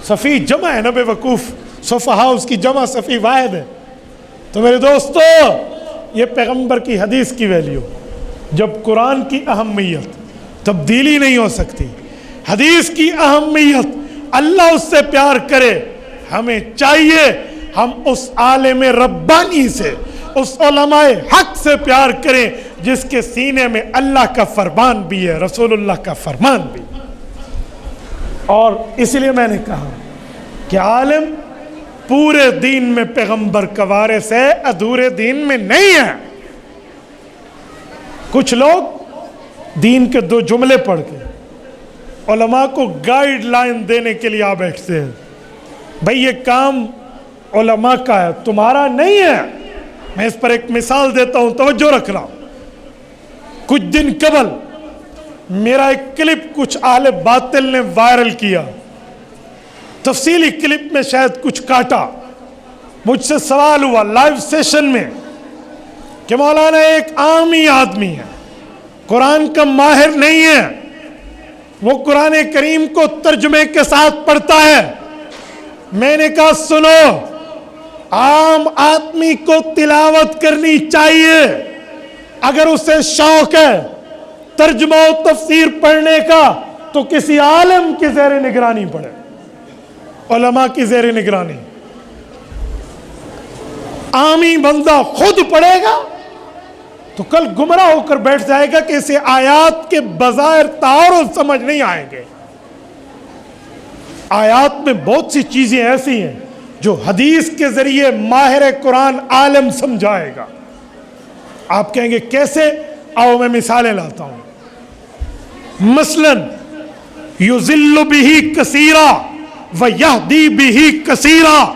[SPEAKER 1] سفیہ جمع ہے نا بے وقوف، سفہاء اس کی جمع، سفیہ واحد ہے۔ تو میرے دوستو، یہ پیغمبر کی حدیث کی ویلیو، جب قرآن کی اہمیت تبدیلی نہیں ہو سکتی، حدیث کی اہمیت، اللہ اس سے پیار کرے، ہمیں چاہیے ہم اس عالم ربانی سے، اس علماء حق سے پیار کریں جس کے سینے میں اللہ کا فرمان بھی ہے، رسول اللہ کا فرمان بھی۔ اور اس لیے میں نے کہا کہ عالم پورے دین میں پیغمبر کا وارث ہے، ادھورے دین میں نہیں ہے۔ کچھ لوگ دین کے دو جملے پڑھ کے علماء کو گائیڈ لائن دینے کے لیے آ بیٹھتے ہیں، بھئی یہ کام علماء کا ہے، تمہارا نہیں ہے۔ میں اس پر ایک مثال دیتا ہوں، توجہ رکھنا۔ کچھ دن قبل میرا ایک کلپ کچھ اہل باطل نے وائرل کیا، تفصیلی کلپ میں شاید کچھ کاٹا۔ مجھ سے سوال ہوا لائیو سیشن میں کہ مولانا ایک عام ہی آدمی ہے، قرآن کا ماہر نہیں ہے، وہ قرآن کریم کو ترجمے کے ساتھ پڑھتا ہے۔ میں نے کہا سنو، عام آدمی کو تلاوت کرنی چاہیے، اگر اسے شوق ہے ترجمہ و تفسیر پڑھنے کا تو کسی عالم کی زیر نگرانی پڑھے، علماء کی زیر نگرانی۔ عامی بندہ خود پڑھے گا تو کل گمراہ ہو کر بیٹھ جائے گا کہ اسے آیات کے بظاہر تعارض سمجھ نہیں آئیں گے۔ آیات میں بہت سی چیزیں ایسی ہیں جو حدیث کے ذریعے ماہر قرآن عالم سمجھائے گا۔ آپ کہیں گے کیسے؟ آؤ میں مثالیں لاتا ہوں۔ مثلاً یضل بہ کثیرا ویہدی بہ کثیرا،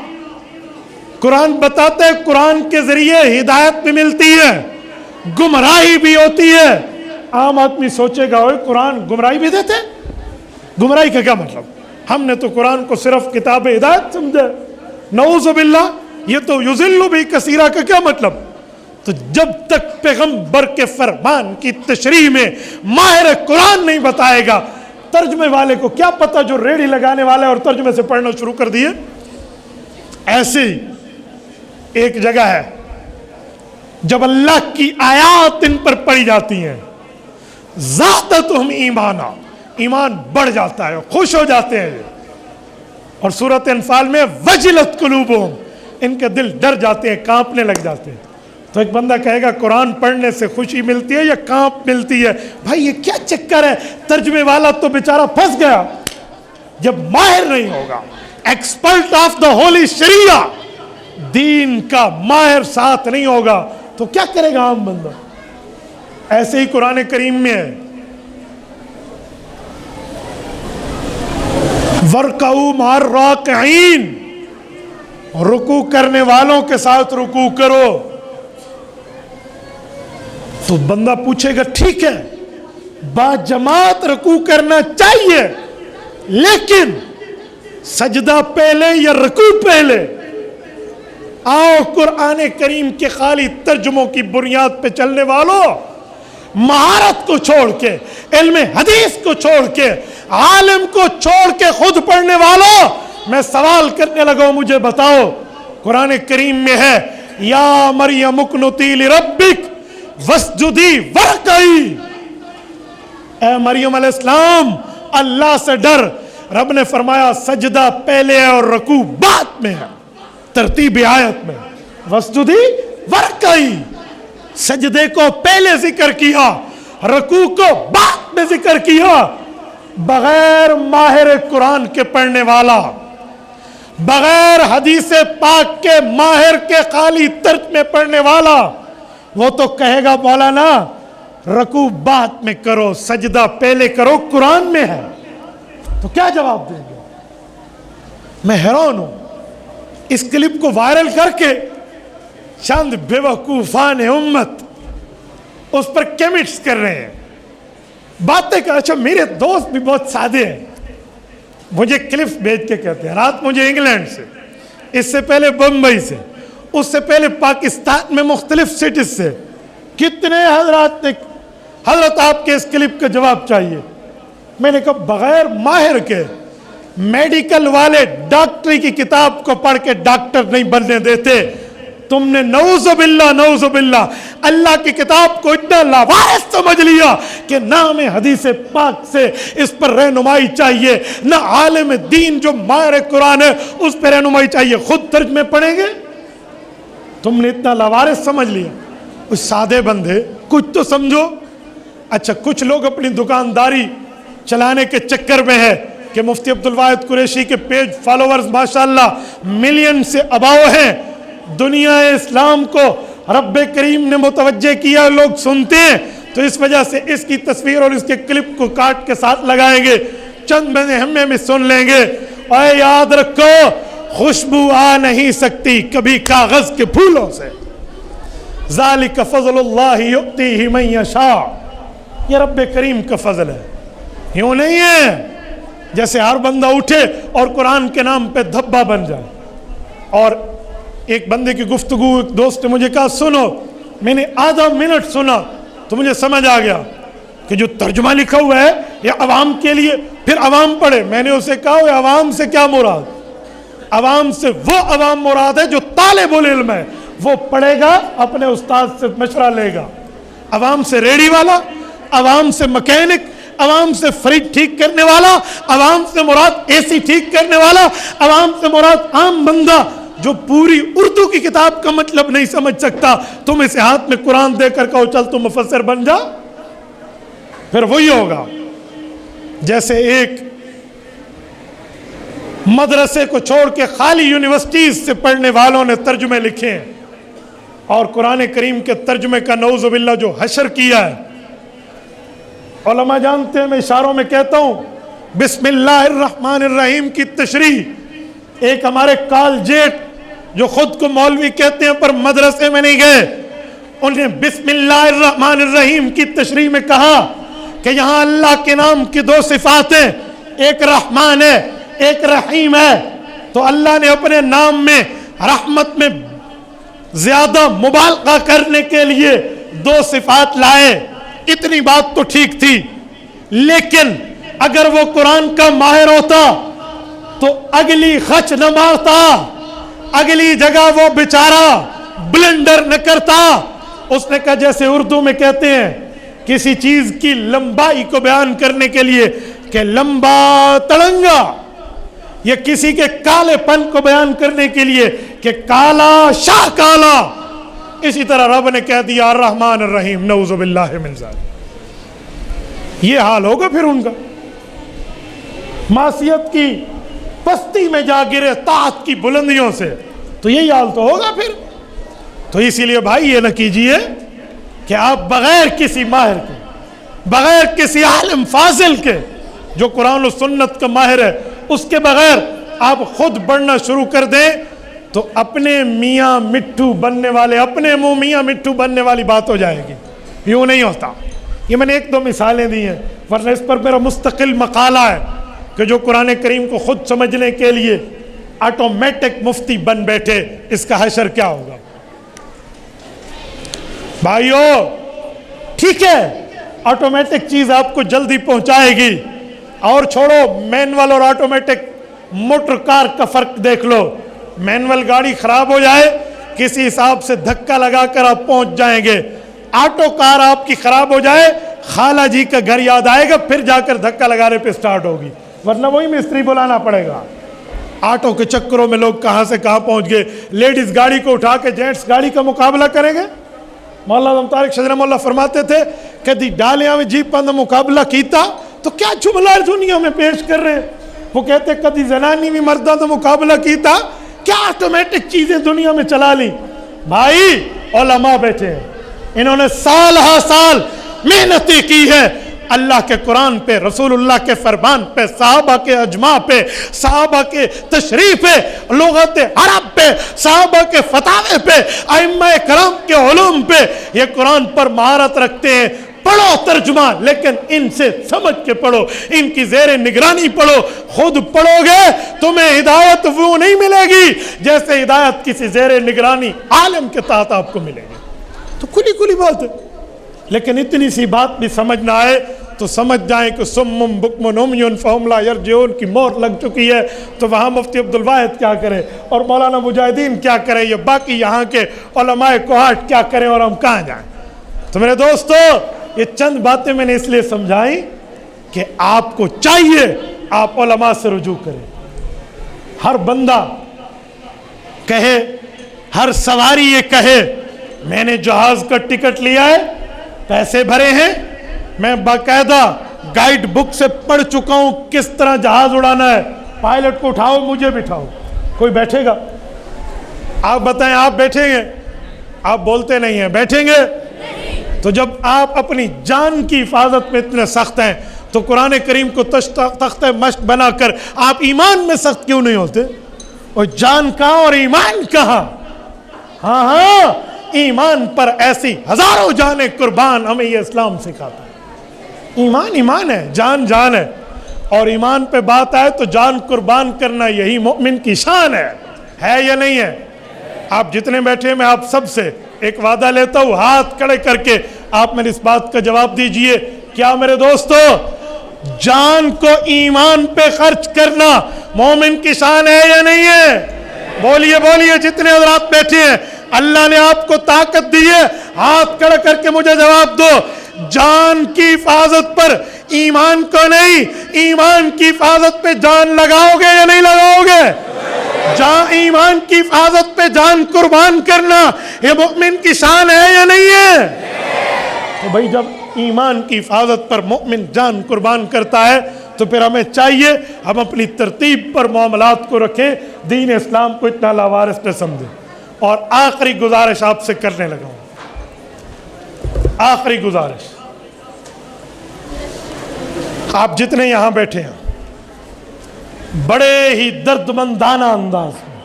[SPEAKER 1] قرآن بتاتا ہے قرآن کے ذریعے ہدایت بھی ملتی ہے، گمراہی بھی ہوتی ہے۔ عام آدمی سوچے گا اوہ قرآن گمراہی بھی دیتے؟ گمراہی کا کیا مطلب؟ ہم نے تو قرآن کو صرف کتاب ہدایت سمجھا۔ نعوذ باللہ، یہ تو یضل بہ کثیرا کا کیا مطلب؟ تو جب تک پیغمبر کے فرمان کی تشریح میں ماہر قرآن نہیں بتائے گا، ترجمے والے کو کیا پتہ جو ریڑھی لگانے والا ہے اور ترجمے سے پڑھنا شروع کر دیے۔ ایسے ہی ایک جگہ ہے جب اللہ کی آیات ان پر پڑھی جاتی ہیں، زادتہم ایمانا، ایمان بڑھ جاتا ہے، خوش ہو جاتے ہیں۔ اور سورۃ انفال میں وجلت قلوبہم، ان کے دل ڈر جاتے ہیں، کانپنے لگ جاتے ہیں۔ تو ایک بندہ کہے گا قرآن پڑھنے سے خوشی ملتی ہے یا کانپ ملتی ہے؟ بھائی یہ کیا چکر ہے؟ ترجمے والا تو بیچارہ پھنس گیا۔ جب ماہر نہیں ہوگا، ایکسپرٹ آف دا ہولی شریعہ، دین کا ماہر ساتھ نہیں ہوگا تو کیا کرے گا عام بندہ؟ ایسے ہی قرآن کریم میں ہے وَارْكَعُوا مَعَ الرَّاكِعِينَ، رکوع کرنے والوں کے ساتھ رکوع کرو۔ تو بندہ پوچھے گا ٹھیک ہے با جماعت رکوع کرنا چاہیے، لیکن سجدہ پہلے یا رکوع پہلے؟ آؤ قرآن کریم کے خالی ترجموں کی بنیاد پہ چلنے والوں، مہارت کو چھوڑ کے، علم حدیث کو چھوڑ کے، عالم کو چھوڑ کے خود پڑھنے والوں، میں سوال کرنے لگا ہوں، مجھے بتاؤ قرآن کریم میں ہے یا مریم اقنتی لربک واسجدی وارکعی، اے مریم علیہ السلام اللہ سے ڈر. رب نے فرمایا سجدہ پہلے ہے اور رکوع بعد میں ہے, ترتیب آیت میں. وسجدی ورکعی, سجدے کو پہلے ذکر کیا, رکوع کو بعد میں ذکر کیا. بغیر ماہر قرآن کے پڑھنے والا, بغیر حدیث پاک کے ماہر کے خالی ترجمے پڑھنے والا, وہ تو کہے گا مولانا رکوع بعد میں کرو, سجدہ پہلے کرو, قرآن میں ہے. تو کیا جواب دیں گے؟ میں حیران ہوں. اس کلپ کو وائرل کر کے چند بے وقوفان امت اس پر کیمنٹس کر رہے ہیں, باتیں کر. اچھا میرے دوست بھی بہت سادے ہیں, مجھے کلپس بھیج کے کہتے ہیں. رات مجھے انگلینڈ سے, اس سے پہلے بمبئی سے, اس سے پہلے پاکستان میں مختلف سٹیز سے کتنے حضرات نے حضرت آپ کے اس کلپ کا جواب چاہیے. میں نے کہا بغیر ماہر کے, میڈیکل والے ڈاکٹری کی کتاب کو پڑھ کے ڈاکٹر نہیں بننے دیتے. تم نے نعوذ باللہ نعوذ باللہ اللہ کی کتاب کو اتنا لاوارث سمجھ لیا کہ نہ ہمیں حدیث پاک سے اس پر رہنمائی چاہیے, نہ عالم دین جو ماہر قرآن ہے اس پر رہنمائی چاہیے, خود ترجمے پڑھیں گے. تم نے اتنا لاوارث سمجھ لیا. اس سادے بندے کچھ تو سمجھو. اچھا کچھ لوگ اپنی دکانداری چلانے کے چکر میں ہے کہ مفتی عبدالواحد قریشی کے پیج فالوورز ماشاءاللہ ملین سے اباؤ ہیں. دنیا اسلام کو رب کریم نے متوجہ کیا, لوگ سنتے ہیں, تو اس وجہ سے اس کی تصویر اور اس کے کلپ کو کاٹ کے ساتھ لگائیں گے, چند مہینے ہمیں میں سن لیں گے. اور یاد رکھو خوشبو آ نہیں سکتی کبھی کاغذ کے پھولوں سے. ذالک فضل اللہ یؤتیہ من یشاء, یہ رب کریم کا فضل ہے. یوں نہیں ہے جیسے ہر بندہ اٹھے اور قرآن کے نام پہ دھبا بن جائے. اور ایک بندے کی گفتگو, ایک دوست نے مجھے کہا سنو, میں نے آدھا منٹ سنا تو مجھے سمجھ آ گیا کہ جو ترجمہ لکھا ہوا ہے یہ عوام کے لیے, پھر عوام پڑھے. میں نے اسے کہا وہ عوام سے کیا مراد؟ عوام سے وہ عوام مراد ہے جو طالب العلم ہے, وہ پڑھے گا, اپنے استاد سے مشورہ لے گا. عوام سے ریڑھی والا, عوام سے مکینک, عوام سے فریج ٹھیک کرنے والا, عوام سے مراد اے سی ٹھیک کرنے والا, عوام سے مراد عام بندہ جو پوری اردو کی کتاب کا مطلب نہیں سمجھ سکتا. تم اسے ہاتھ میں قرآن دے کر کہو چل تم مفسر بن جا, پھر وہی ہوگا جیسے ایک مدرسے کو چھوڑ کے خالی یونیورسٹیز سے پڑھنے والوں نے ترجمے لکھے ہیں اور قرآن کریم کے ترجمے کا نعوذ باللہ جو حشر کیا ہے. علماء جانتے ہیں, میں اشاروں میں کہتا ہوں, بسم اللہ الرحمن الرحیم کی تشریح ایک ہمارے کالجیٹ جو خود کو مولوی کہتے ہیں پر مدرسے میں نہیں گئے, انہیں بسم اللہ الرحمن الرحیم کی تشریح میں کہا کہ یہاں اللہ کے نام کی دو صفات ہیں, ایک رحمان ہے ایک رحیم ہے. تو اللہ نے اپنے نام میں رحمت میں زیادہ مبالغہ کرنے کے لیے دو صفات لائے. اتنی بات تو ٹھیک تھی, لیکن اگر وہ قرآن کا ماہر ہوتا تو اگلی خچ نہ مارتا, اگلی جگہ وہ بیچارہ بلنڈر نہ کرتا. اس نے کہا جیسے اردو میں کہتے ہیں کسی چیز کی لمبائی کو بیان کرنے کے لیے کہ لمبا تڑنگا, یا کسی کے کالے پن کو بیان کرنے کے لیے کہ کالا شاہ کالا, اسی طرح رب نے کہہ دیا الرحمن الرحیم. نعوذ باللہ من ذالک. یہ حال ہوگا پھر ان کا, معصیت کی پستی میں جا گرے طاعت کی بلندیوں سے, تو یہی حال تو ہوگا پھر. تو اسی لیے بھائی یہ نہ کیجئے کہ آپ بغیر کسی ماہر کے, بغیر کسی عالم فاضل کے جو قرآن و سنت کا ماہر ہے, اس کے بغیر آپ خود پڑھنا شروع کر دیں تو اپنے میاں مٹھو بننے والے, اپنے منہ میاں مٹھو بننے والی بات ہو جائے گی. یوں نہیں ہوتا. یہ میں نے ایک دو مثالیں دی ہیں, ورنہ اس پر میرا مستقل مقالہ ہے کہ جو قرآن کریم کو خود سمجھنے کے لیے آٹومیٹک مفتی بن بیٹھے, اس کا حشر کیا ہوگا. بھائیو ٹھیک ہے آٹومیٹک چیز آپ کو جلدی پہنچائے گی, اور چھوڑو مینول اور آٹومیٹک موٹر کار کا فرق دیکھ لو. مینول گاڑی خراب ہو جائے کسی حساب سے دھکا لگا کر آپ پہنچ جائیں گے, آٹو کار آپ کی خراب ہو جائے خالہ جی کا گھر یاد آئے گا، پھر جا کر دھکا لگانے پہ سٹارٹ ہوگی، ورنہ وہی مستری بلانا پڑے گا۔ آٹو کے چکروں میں لوگ کہاں سے کہاں پہنچ گئے، لیڈیز گاڑی کو اٹھا کے جینٹس گاڑی کا مقابلہ کریں گے۔ مولانا طارق شجرہ مولا فرماتے تھے کہ دی ڈالیاں میں جی پند مقابلہ کیتا تو کیا جملہ دنیا میں پیش کر رہے ہیں۔ وہ کہتے کدی زنانی بھی مردہ تو مقابلہ کیتا، کیا آٹومیٹک چیزیں دنیا میں چلا لی۔ بھائی علماء بیٹھے ہیں، انہوں نے سال ہا سال محنتیں کی ہے اللہ کے قرآن پہ، رسول اللہ کے فرمان پہ، صحابہ کے اجماع پہ، صحابہ کے تشریح پہ، لغت عرب پہ، صحابہ کے فتاوے پہ، ائمہ کرام کے علوم پہ۔ یہ قرآن پر مہارت رکھتے ہیں، پڑھو ترجمہ، لیکن ان سے سمجھ کے پڑھو، ان کی زیر نگرانی پڑھو۔ خود پڑھو گے تمہیں ہدایت وہ نہیں ملے گی جیسے ہدایت کسی زیر نگرانی عالم کے تحت آپ کو ملے گی۔ تو کھلی کھلی بات ہے، لیکن اتنی سی بات بھی سمجھ نہ آئے تو سمجھ جائیں کہ سمم بکم عمی فہم لا یرجعون کی مہر لگ چکی ہے۔ تو وہاں مفتی عبدالواحد کیا کرے اور مولانا مجاہدین کیا کرے، یہ باقی یہاں کے علماء کوہاٹ کیا کریں اور ہم کہاں جائیں۔ تو میرے دوستو، یہ چند باتیں میں نے اس لیے سمجھائی کہ آپ کو چاہیے آپ علماء سے رجوع کریں۔ ہر بندہ کہے، ہر سواری یہ کہے میں نے جہاز کا ٹکٹ لیا ہے، پیسے بھرے ہیں، میں باقاعدہ گائیڈ بک سے پڑھ چکا ہوں کس طرح جہاز اڑانا ہے، پائلٹ کو اٹھاؤ مجھے بٹھاؤ۔ کوئی بیٹھے گا؟ آپ بتائیں، آپ بیٹھیں گے؟ آپ بولتے نہیں ہیں، بیٹھیں گے؟ تو جب آپ اپنی جان کی حفاظت میں اتنے سخت ہیں تو قرآن کریم کو تخت مشق بنا کر آپ ایمان میں سخت کیوں نہیں ہوتے؟ اور جان کہاں اور ایمان کہاں؟ ہاں ہاں، ایمان پر ایسی ہزاروں جانیں قربان، ہمیں یہ اسلام سکھاتا ہے۔ ایمان ایمان ہے، جان جان ہے، اور ایمان پہ بات آئے تو جان قربان کرنا یہی مومن کی شان ہے یا نہیں ہے؟ آپ جتنے بیٹھے میں آپ سب سے ایک وعدہ لیتا ہوں، ہاتھ کھڑے کر کے آپ میری اس بات کا جواب دیجئے، کیا میرے دوستو جان کو ایمان پہ خرچ کرنا مومن کی شان ہے یا نہیں ہے؟ بولیے بولیے، جتنے حضرات بیٹھے ہیں، اللہ نے آپ کو طاقت دی ہے، ہاتھ کھڑا کر کے مجھے جواب دو، جان کی حفاظت پر ایمان کو نہیں، ایمان کی حفاظت پہ جان لگاؤ گے یا نہیں لگاؤ گے؟ ایمان کی حفاظت پہ جان قربان کرنا یہ مومن کی شان ہے یا نہیں ہے؟ تو بھائی جب ایمان کی حفاظت پر مومن جان قربان کرتا ہے تو پھر ہمیں چاہیے ہم اپنی ترتیب پر معاملات کو رکھیں، دین اسلام کو اتنا لاوارث نہ سمجھیں۔ اور آخری گزارش آپ سے کرنے لگا ہوں، آخری گزارش، آپ جتنے یہاں بیٹھے ہیں بڑے ہی درد مندانہ انداز میں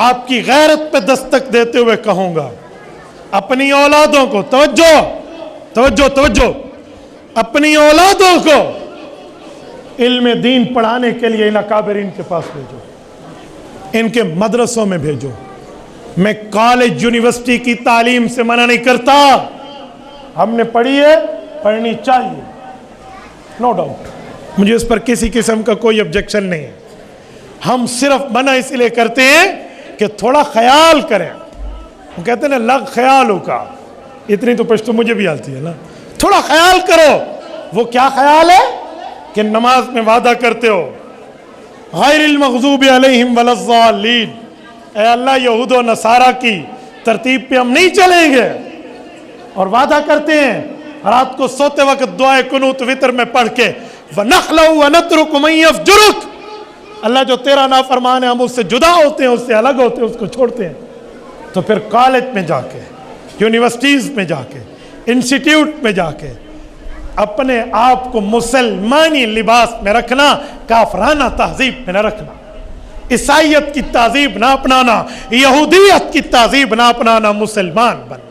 [SPEAKER 1] آپ کی غیرت پہ دستک دیتے ہوئے کہوں گا، اپنی اولادوں کو توجہ توجہ توجہ، اپنی اولادوں کو علم دین پڑھانے کے لیے ان اکابرین کے پاس بھیجو، ان کے مدرسوں میں بھیجو۔ میں کالج یونیورسٹی کی تعلیم سے منع نہیں کرتا، ہم نے پڑھی ہے، پڑھنی چاہیے، نو ڈاؤٹ، مجھے اس پر کسی قسم کا کوئی آبجیکشن نہیں ہے۔ ہم صرف منع اس لیے کرتے ہیں کہ تھوڑا خیال کریں، وہ کہتے ہیں نا لگ خیالوں کا، اتنی تو پشتو مجھے بھی آتی ہے نا، تھوڑا خیال کرو۔ وہ کیا خیال ہے کہ نماز میں وعدہ کرتے ہو غیر المغضوب علیہم ولا الضالین، اے اللہ یہود و نصارہ کی ترتیب پہ ہم نہیں چلیں گے، اور وعدہ کرتے ہیں رات کو سوتے وقت دعائے قنوت وتر میں پڑھ کے وَنَخْلَوْ وَنَتْرُكُ مَنْ يَفْجُرُكُ، اللہ جو تیرا نافرمان ہے ہم اس سے جدا ہوتے ہیں، اس سے الگ ہوتے ہیں، اس کو چھوڑتے ہیں۔ تو پھر کالج میں جا کے، یونیورسٹیز میں جا کے، انسٹیٹیوٹ میں جا کے اپنے آپ کو مسلمانی لباس میں رکھنا، کافرانہ تہذیب میں نہ رکھنا، عیسائیت کی تہذیب نہ اپنانا، یہودیت کی تہذیب نہ اپنانا، مسلمان بننا۔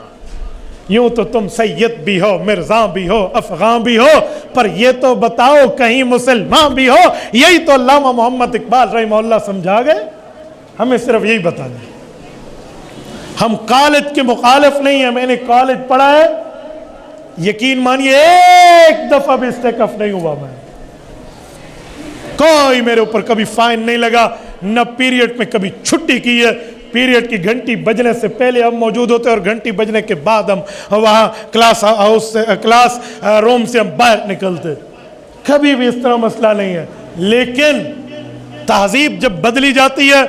[SPEAKER 1] یوں تو تم سید بھی ہو، مرزا بھی ہو، افغان بھی ہو، پر یہ تو بتاؤ کہیں مسلمان بھی ہو۔ یہی تو علامہ محمد اقبال رحمہ اللہ سمجھا گئے، ہمیں صرف یہی بتانا ہے۔ ہم کالج کے مخالف نہیں ہیں، میں نے کالج پڑھا ہے، یقین مانیے ایک دفعہ بھی اسٹیک نہیں ہوا، میں کوئی میرے اوپر کبھی فائن نہیں لگا، نہ پیریڈ میں کبھی چھٹی کی ہے، پیریڈ کی گھنٹی بجنے سے پہلے ہم موجود ہوتے اور گھنٹی بجنے کے بعد ہم وہاں کلاس روم سے ہم باہر نکلتے. کبھی بھی اس طرح مسئلہ نہیں ہے. لیکن تہذیب جب بدلی جاتی ہے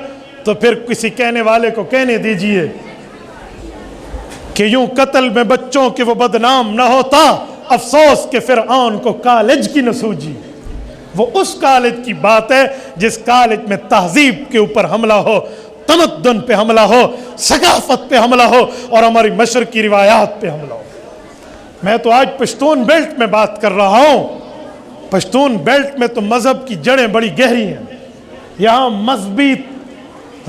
[SPEAKER 1] تو پھر کسی کہنے والے کو کہنے دیجئے کہ یوں قتل میں بچوں کے وہ بدنام نہ ہوتا، افسوس کہ فرعون کو کالج کی نہ سوجی. وہ اس کالج کی بات ہے جس کالج میں تہذیب کے اوپر حملہ ہو، تمدن پہ حملہ ہو، ثقافت پہ حملہ ہو اور ہماری مشرقی روایات پہ حملہ ہو. میں تو آج پشتون بیلٹ میں بات کر رہا ہوں. پشتون بیلٹ میں تو مذہب کی جڑیں بڑی گہری ہیں. یہاں مذہبی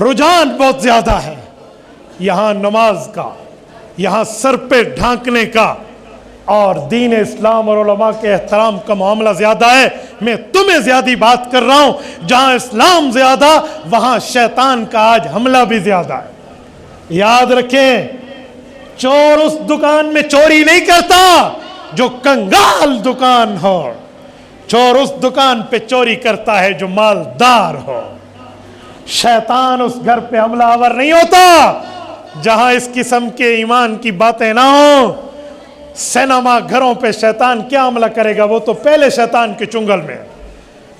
[SPEAKER 1] رجحان بہت زیادہ ہے. یہاں نماز کا، یہاں سر پہ ڈھانکنے کا اور دین اسلام اور علماء کے احترام کا معاملہ زیادہ ہے. میں تمہیں زیادہ بات کر رہا ہوں. جہاں اسلام زیادہ وہاں شیطان کا آج حملہ بھی زیادہ ہے. یاد رکھیں، چور اس دکان میں چوری نہیں کرتا جو کنگال دکان ہو. چور اس دکان پہ چوری کرتا ہے جو مالدار ہو. شیطان اس گھر پہ حملہ آور نہیں ہوتا جہاں اس قسم کے ایمان کی باتیں نہ ہوں. سینما گھروں پہ شیطان کیا حملہ کرے گا؟ وہ تو پہلے شیطان کے چنگل میں.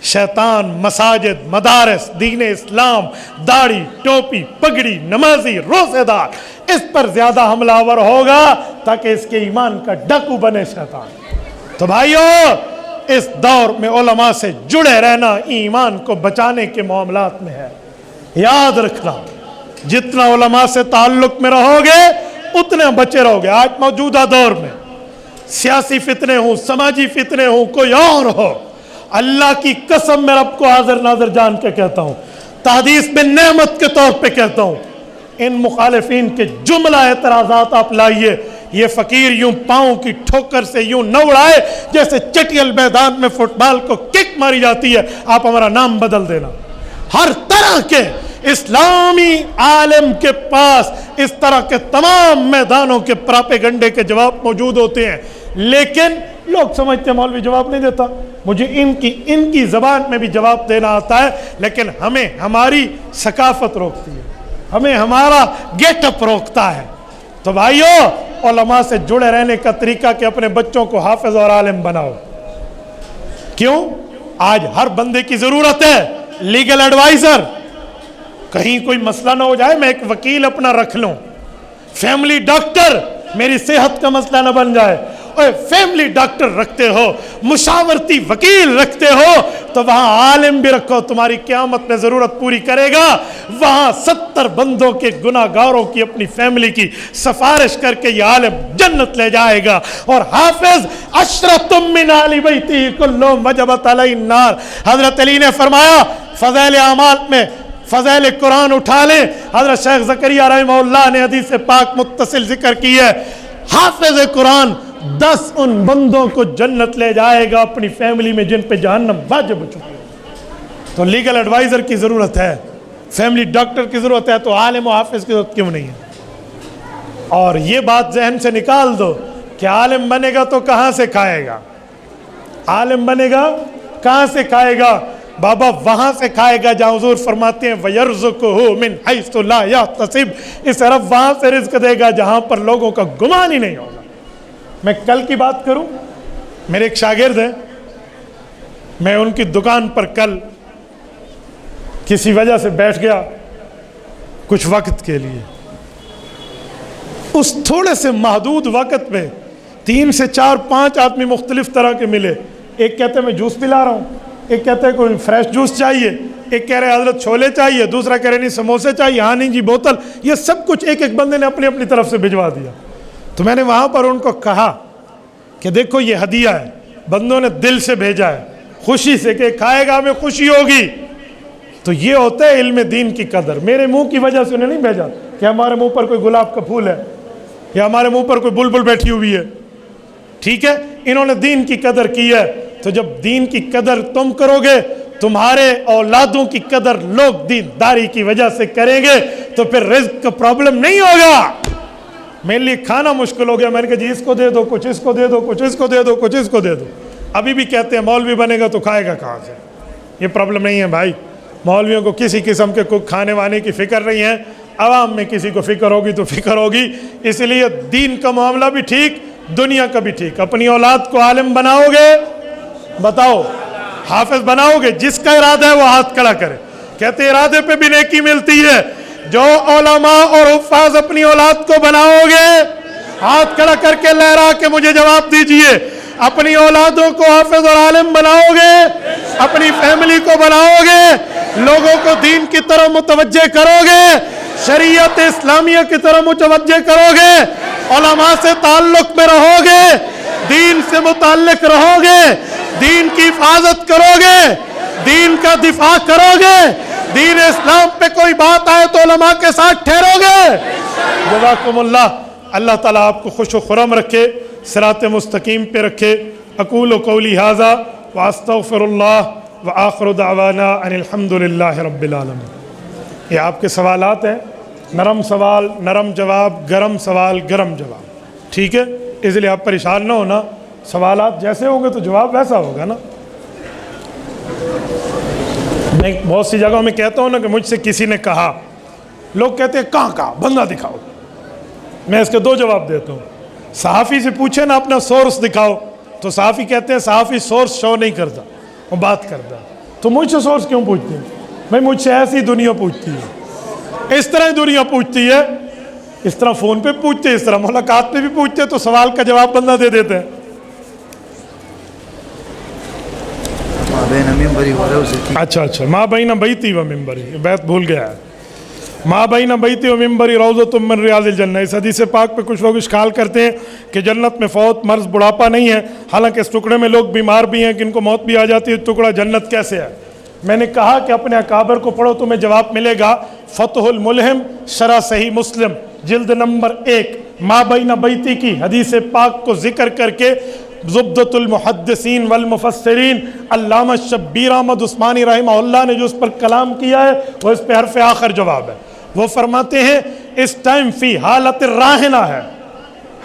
[SPEAKER 1] شیطان مساجد، مدارس، دین اسلام، داڑھی، ٹوپی، پگڑی، نمازی، روزے دار، اس پر زیادہ حملہ آور ہوگا تاکہ اس کے ایمان کا ڈاکو بنے شیطان. تو بھائیو، اس دور میں علماء سے جڑے رہنا ایمان کو بچانے کے معاملات میں ہے. یاد رکھنا، جتنا علماء سے تعلق میں رہو گے اتنے بچے رہو گے. آج موجودہ دور میں سیاسی فتنے ہوں، سماجی فتنے ہوں، کوئی اور ہو، اللہ کی قسم میں رب کو حاضر ناظر جان کے کہتا ہوں، تحدیث میں نعمت کے طور پہ کہتا ہوں، ان مخالفین کے جملہ اعتراضات آپ لائیے. یہ فقیر یوں پاؤں کی ٹھوکر سے یوں نہ اڑائے جیسے چٹیل میدان میں فٹ بال کو کک ماری جاتی ہے. آپ ہمارا نام بدل دینا. ہر طرح کے اسلامی عالم کے پاس اس طرح کے تمام میدانوں کے پراپیگنڈے کے جواب موجود ہوتے ہیں. لیکن لوگ سمجھتے ہیں مولوی جواب نہیں دیتا. مجھے ان کی زبان میں بھی جواب دینا آتا ہے، لیکن ہمیں ہماری ثقافت روکتی ہے، ہمیں ہمارا گیٹ اپ روکتا ہے. تو بھائیو، علماء سے جڑے رہنے کا طریقہ کہ اپنے بچوں کو حافظ اور عالم بناؤ. کیوں؟ آج ہر بندے کی ضرورت ہے لیگل ایڈوائزر. کہیں کوئی مسئلہ نہ ہو جائے میں ایک وکیل اپنا رکھ لوں. فیملی ڈاکٹر، میری صحت کا مسئلہ نہ بن جائے. اور فیملی ڈاکٹر رکھتے ہو، مشاورتی وکیل رکھتے ہو تو وہاں عالم بھی رکھو. تمہاری قیامت میں ضرورت پوری کرے گا. وہاں 70 بندوں کے گناہ گاروں کی اپنی فیملی کی سفارش کر کے یہ عالم جنت لے جائے گا. اور حافظ عشرۃ من آل بیتی کلہم وجبت علیہ النار. حضرت علی نے فرمایا فضائل اعمال میں فضائل قرآن اٹھا لیں. حضرت شیخ زکریہ رحمہ اللہ نے حدیث پاک متصل ذکر کی ہے. حافظ قرآن 10 ان بندوں کو جنت لے جائے گا اپنی فیملی میں جن پہ جہنم واجب ہو چکی ہے. تو لیگل ایڈوائزر کی ضرورت ہے، فیملی ڈاکٹر کی ضرورت ہے، تو عالم و حافظ کی ضرورت کیوں نہیں ہے؟ اور یہ بات ذہن سے نکال دو کہ عالم بنے گا تو کہاں سے کھائے گا؟ عالم بنے گا کہاں سے کھائے گا؟ بابا وہاں سے کھائے گا جہاں حضور فرماتے ہیں وَيَرْزُقُهُ مِنْ حَيْثُ لَا يَحْتَسِبُ. اس رب وہاں سے رزق دے گا جہاں پر لوگوں کا گمان ہی نہیں ہوگا. میں کل کی بات کروں، میرے ایک شاگرد ہیں، میں ان کی دکان پر کل کسی وجہ سے بیٹھ گیا کچھ وقت کے لیے. اس تھوڑے سے محدود وقت میں 3 سے 4 5 آدمی مختلف طرح کے ملے. ایک کہتے ہیں میں جوس پلا رہا ہوں، ایک کہتے ہیں کوئی فریش جوس چاہیے، ایک کہہ رہے حضرت چھولے چاہیے، دوسرا کہہ رہے نہیں سموسے چاہیے، ہاں نہیں جی بوتل. یہ سب کچھ ایک ایک بندے نے اپنی اپنی طرف سے بھجوا دیا. تو میں نے وہاں پر ان کو کہا کہ دیکھو یہ ہدیہ ہے، بندوں نے دل سے بھیجا ہے، خوشی سے، کہ کھائے گا ہمیں خوشی ہوگی. تو یہ ہوتا ہے علم دین کی قدر. میرے منہ کی وجہ سے انہیں نہیں بھیجا کہ ہمارے منہ پر کوئی گلاب کا پھول ہے یا ہمارے منہ پر کوئی بلبل بیٹھی ہوئی ہے. ٹھیک ہے، انہوں نے دین کی قدر کی ہے. تو جب دین کی قدر تم کرو گے، تمہارے اولادوں کی قدر لوگ دینداری کی وجہ سے کریں گے، تو پھر رزق کا پرابلم نہیں ہوگا. میرے لیے کھانا مشکل ہو گیا، میں نے کہا جی اس کو دے دو، کچھ اس کو دے دو، کچھ اس کو دے دو، کچھ اس کو دے دو. ابھی بھی کہتے ہیں مولوی بنے گا تو کھائے گا کہاں سے؟ یہ پرابلم نہیں ہے بھائی. مولویوں کو کسی قسم کے کوئی کھانے وانے کی فکر نہیں ہے. عوام میں کسی کو فکر ہوگی تو فکر ہوگی. اس لیے دین کا معاملہ بھی ٹھیک, دنیا کا بھی ٹھیک. اپنی اولاد کو عالم بناؤ گے, بتاؤ حافظ بناؤ گے, جس کا ارادہ ہے وہ ہاتھ کھڑا کرے. کہتے ارادے پہ بھی نیکی ملتی ہے. جو علماء اور حفاظ اپنی اولاد کو بناؤ گے, ہاتھ کھڑا کر کے لہرا کے مجھے جواب دیجئے, اپنی اولادوں کو حافظ اور عالم بناؤ گے, اپنی فیملی کو بناؤ گے, لوگوں کو دین کی طرف متوجہ کرو گے, شریعت اسلامیہ کی طرف متوجہ کرو گے, علماء سے تعلق میں رہو گے, دین سے متعلق رہو گے, دین کی حفاظت کرو گے, دین کا دفاع کرو گے, دین اسلام پہ کوئی بات آئے تو علماء کے ساتھ ٹھہرو گے. جزاکم اللہ. اللہ تعالیٰ آپ کو خوش و خرم رکھے, صراط مستقیم پہ رکھے. اقول قولی ھذا واستغفر اللہ وآخر دعوانا ان الحمد للہ رب العالمین. یہ آپ کے سوالات ہیں, نرم سوال نرم جواب, گرم سوال گرم جواب, ٹھیک ہے؟ اس لیے آپ پریشان نہ ہونا, سوالات جیسے ہوں گے تو جواب ویسا ہوگا نا. میں بہت سی جگہوں میں کہتا ہوں نا کہ مجھ سے کسی نے کہا, لوگ کہتے ہیں کہاں کہا, بندہ دکھاؤ. میں اس کے دو جواب دیتا ہوں. صحافی سے پوچھے نا اپنا سورس دکھاؤ, تو صحافی کہتے ہیں صحافی سورس شو نہیں کرتا, وہ بات کرتا. تو مجھ سے سورس کیوں پوچھتے ہیں؟ بھائی مجھ سے ایسی دنیا پوچھتی ہے, اس طرح دنیا پوچھتی ہے, اس طرح فون پہ پوچھتے, اس طرح ملاقات پہ بھی پوچھتے, تو سوال کا جواب بندہ دے دیتے ہیں. اچھا ماں بین بیتی و ممبری, بیت بھول گیا ہے. ماں بین بیتی و ممبری روضۃ من ریاض الجنہ. اس حدیث پاک پہ کچھ لوگ اشکال کرتے ہیں کہ جنت میں فوت, مرض, بڑھاپا نہیں ہے, حالانکہ اس ٹکڑے میں لوگ بیمار بھی ہیں, جن کو موت بھی آ جاتی ہے. ٹکڑا جنت کیسے ہے؟ میں نے کہا کہ اپنے اکابر کو پڑھو, تمہیں جواب ملے گا. فتح الملہم شرح صحیح مسلم جلد نمبر 1, ماں بین بیتی کی حدیث پاک کو ذکر کر کے زبدۃ المحدثین والمفسرین علامہ شبیر احمد عثمانی رحمہ اللہ نے جو اس پر کلام کیا ہے, وہ اس پہ حرف آخر جواب ہے. وہ فرماتے ہیں اس ٹائم فی حالت راہنہ ہے,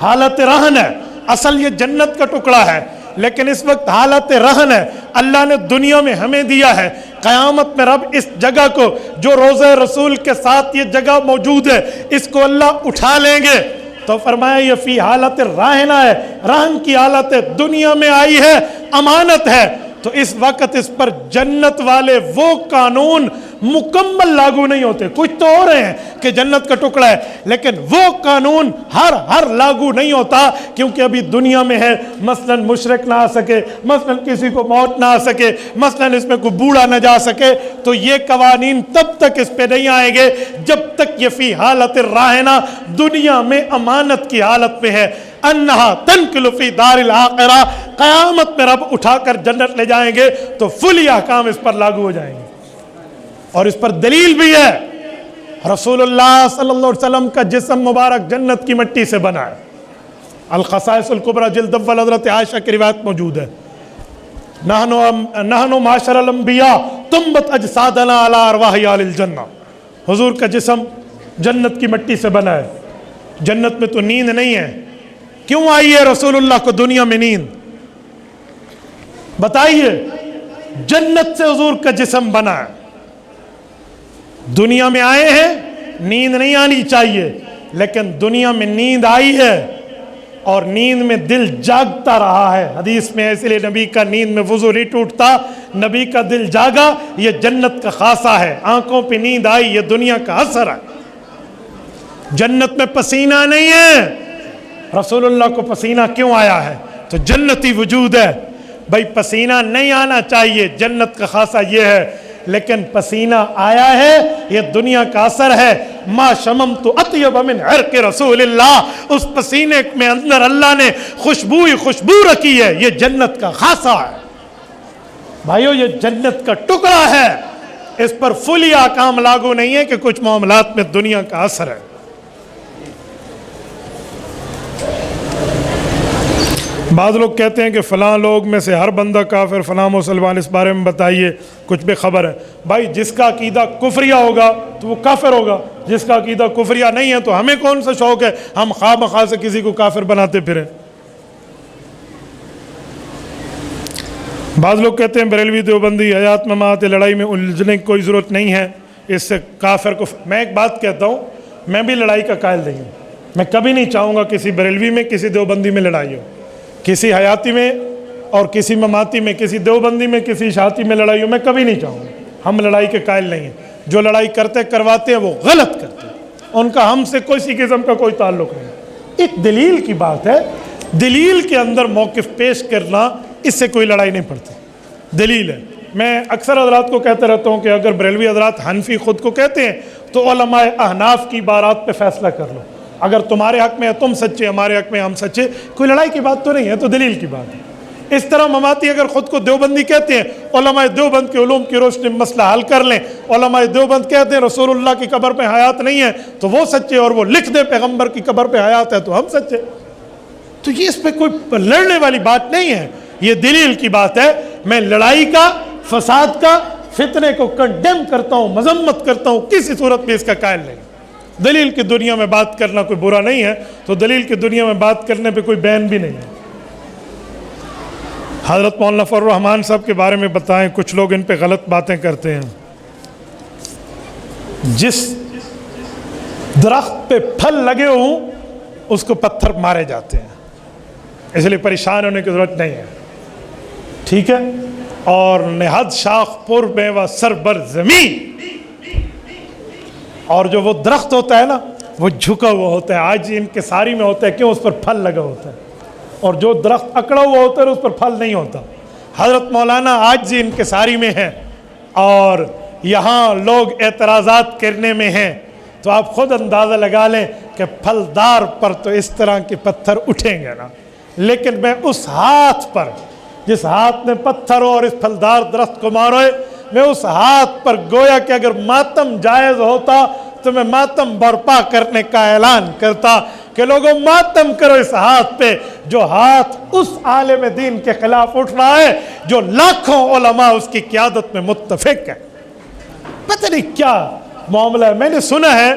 [SPEAKER 1] حالت رہن ہے. اصل یہ جنت کا ٹکڑا ہے, لیکن اس وقت حالت رہن ہے. اللہ نے دنیا میں ہمیں دیا ہے, قیامت میں رب اس جگہ کو, جو روضہ رسول کے ساتھ یہ جگہ موجود ہے, اس کو اللہ اٹھا لیں گے. تو فرمایا یہ فی حالت راہنہ ہے, رہن کی حالت ہے, دنیا میں آئی ہے, امانت ہے. تو اس وقت اس پر جنت والے وہ قانون مکمل لاگو نہیں ہوتے. کچھ تو ہو رہے ہیں کہ جنت کا ٹکڑا ہے, لیکن وہ قانون ہر لاگو نہیں ہوتا, کیونکہ ابھی دنیا میں ہے. مثلا مشرک نہ آ سکے, مثلا کسی کو موت نہ آ سکے, مثلا اس میں کوئی بوڑھا نہ جا سکے. تو یہ قوانین تب تک اس پہ نہیں آئیں گے جب تک یہ فی حالت راہنہ دنیا میں امانت کی حالت میں ہے. انہا تنقل فی دار الآخرہ, قیامت میں رب اٹھا کر جنت لے جائیں گے تو فلی احکام اس پر لاگو ہو جائیں گے. اور اس پر دلیل بھی ہے, رسول اللہ صلی اللہ علیہ وسلم کا جسم مبارک جنت کی مٹی سے بنا ہے. الخصائص الکبریٰ جلد اول حضرت عائشہ کی روایت موجود ہے. نحن معاشر الانبیاء تنبت اجسادنا علی ارواح اہل الجنہ. حضور کا جسم جنت کی مٹی سے بنا ہے. جنت میں تو نیند نہیں ہے, کیوں آئی ہے رسول اللہ کو دنیا میں نیند؟ بتائیے. جنت سے حضور کا جسم بنا ہے, دنیا میں آئے ہیں, نیند نہیں آنی چاہیے, لیکن دنیا میں نیند آئی ہے اور نیند میں دل جاگتا رہا ہے. حدیث میں اس لیے نبی کا نیند میں وضو نہیں ٹوٹتا, نبی کا دل جاگا, یہ جنت کا خاصہ ہے. آنکھوں پہ نیند آئی, یہ دنیا کا اثر ہے. جنت میں پسینہ نہیں ہے. رسول اللہ کو پسینہ کیوں آیا ہے؟ تو جنتی وجود ہے. بھائی پسینہ نہیں آنا چاہیے, جنت کا خاصہ یہ ہے, لیکن پسینہ آیا ہے, یہ دنیا کا اثر ہے. ما شممت اطیب من عرق رسول اللہ, اس پسینے میں اندر اللہ نے خوشبو رکھی ہے, یہ جنت کا خاصہ ہے. بھائیو یہ جنت کا ٹکڑا ہے, اس پر فلی احکام لاگو نہیں ہے کہ کچھ معاملات میں دنیا کا اثر ہے. بعض لوگ کہتے ہیں کہ فلاں لوگ میں سے ہر بندہ کافر, فلاں مسلمان, اس بارے میں بتائیے, کچھ بے خبر ہے. بھائی جس کا عقیدہ کفریہ ہوگا تو وہ کافر ہوگا, جس کا عقیدہ کفریہ نہیں ہے تو ہمیں کون سا شوق ہے ہم خواہ مخواہ سے کسی کو کافر بناتے پھریں. بعض لوگ کہتے ہیں بریلوی دیوبندی حیات ممات لڑائی میں الجھنے کی کوئی ضرورت نہیں ہے, اس سے کافر کو. میں ایک بات کہتا ہوں, میں بھی لڑائی کا قائل نہیں ہوں. میں کبھی نہیں چاہوں گا کسی بریلوی میں کسی دیوبندی میں لڑائی ہو, کسی حیاتی میں اور کسی مماتی میں, کسی دیوبندی میں کسی اشاعتی میں لڑائی ہو, میں کبھی نہیں چاہوں گا. ہم لڑائی کے قائل نہیں ہیں. جو لڑائی کرواتے ہیں وہ غلط کرتے ہیں, ان کا ہم سے کسی قسم کا کوئی تعلق نہیں. ایک دلیل کی بات ہے, دلیل کے اندر موقف پیش کرنا, اس سے کوئی لڑائی نہیں پڑتی. دلیل ہے. میں اکثر حضرات کو کہتا رہتا ہوں کہ اگر بریلوی حضرات حنفی خود کو کہتے ہیں تو علماء احناف کی عبارات پہ فیصلہ کر لو. اگر تمہارے حق میں ہے تم سچے, ہمارے حق میں ہم سچے, کوئی لڑائی کی بات تو نہیں ہے, تو دلیل کی بات ہے. اس طرح مماتی اگر خود کو دیوبندی کہتے ہیں, علماء دیوبند کے علوم کی روشنی میں مسئلہ حل کر لیں. علماء دیوبند کہتے ہیں رسول اللہ کی قبر پہ حیات نہیں ہے تو وہ سچے, اور وہ لکھ دیں پیغمبر کی قبر پہ حیات ہے تو ہم سچے. تو یہ اس پہ کوئی لڑنے والی بات نہیں ہے, یہ دلیل کی بات ہے. میں لڑائی کا, فساد کا, فتنے کو کنڈیم کرتا ہوں, مذمت کرتا ہوں, کسی صورت میں اس کا قائل نہیں. دلیل کی دنیا میں بات کرنا کوئی برا نہیں ہے, تو دلیل کی دنیا میں بات کرنے پہ کوئی بین بھی نہیں ہے. حضرت مولانا فضل الرحمان صاحب کے بارے میں بتائیں, کچھ لوگ ان پہ غلط باتیں کرتے ہیں. جس درخت پہ پھل لگے ہوں اس کو پتھر مارے جاتے ہیں, اس لیے پریشان ہونے کی ضرورت نہیں ہے. ٹھیک ہے. اور نہاد شاخ پر میوہ سر بر زمین, اور جو وہ درخت ہوتا ہے نا وہ جھکا ہوا ہوتا ہے, آج انکساری میں ہوتا ہے, کیوں, اس پر پھل لگا ہوتا ہے. اور جو درخت اکڑا ہوا ہوتا ہے اس پر پھل نہیں ہوتا. حضرت مولانا آج بھی انکساری میں ہیں اور یہاں لوگ اعتراضات کرنے میں ہیں, تو آپ خود اندازہ لگا لیں کہ پھلدار پر تو اس طرح کے پتھر اٹھیں گے نا. لیکن میں اس ہاتھ پر, جس ہاتھ میں پتھر ہو اور اس پھلدار درخت کو ماروئے, میں اس ہاتھ پر گویا کہ اگر ماتم جائز ہوتا تو میں ماتم برپا کرنے کا اعلان کرتا کہ لوگوں ماتم کرو اس ہاتھ پہ, جو ہاتھ اس عالم دین کے خلاف اٹھ رہا ہے جو لاکھوں علماء اس کی قیادت میں متفق ہیں. پتہ نہیں کیا معاملہ ہے. میں نے سنا ہے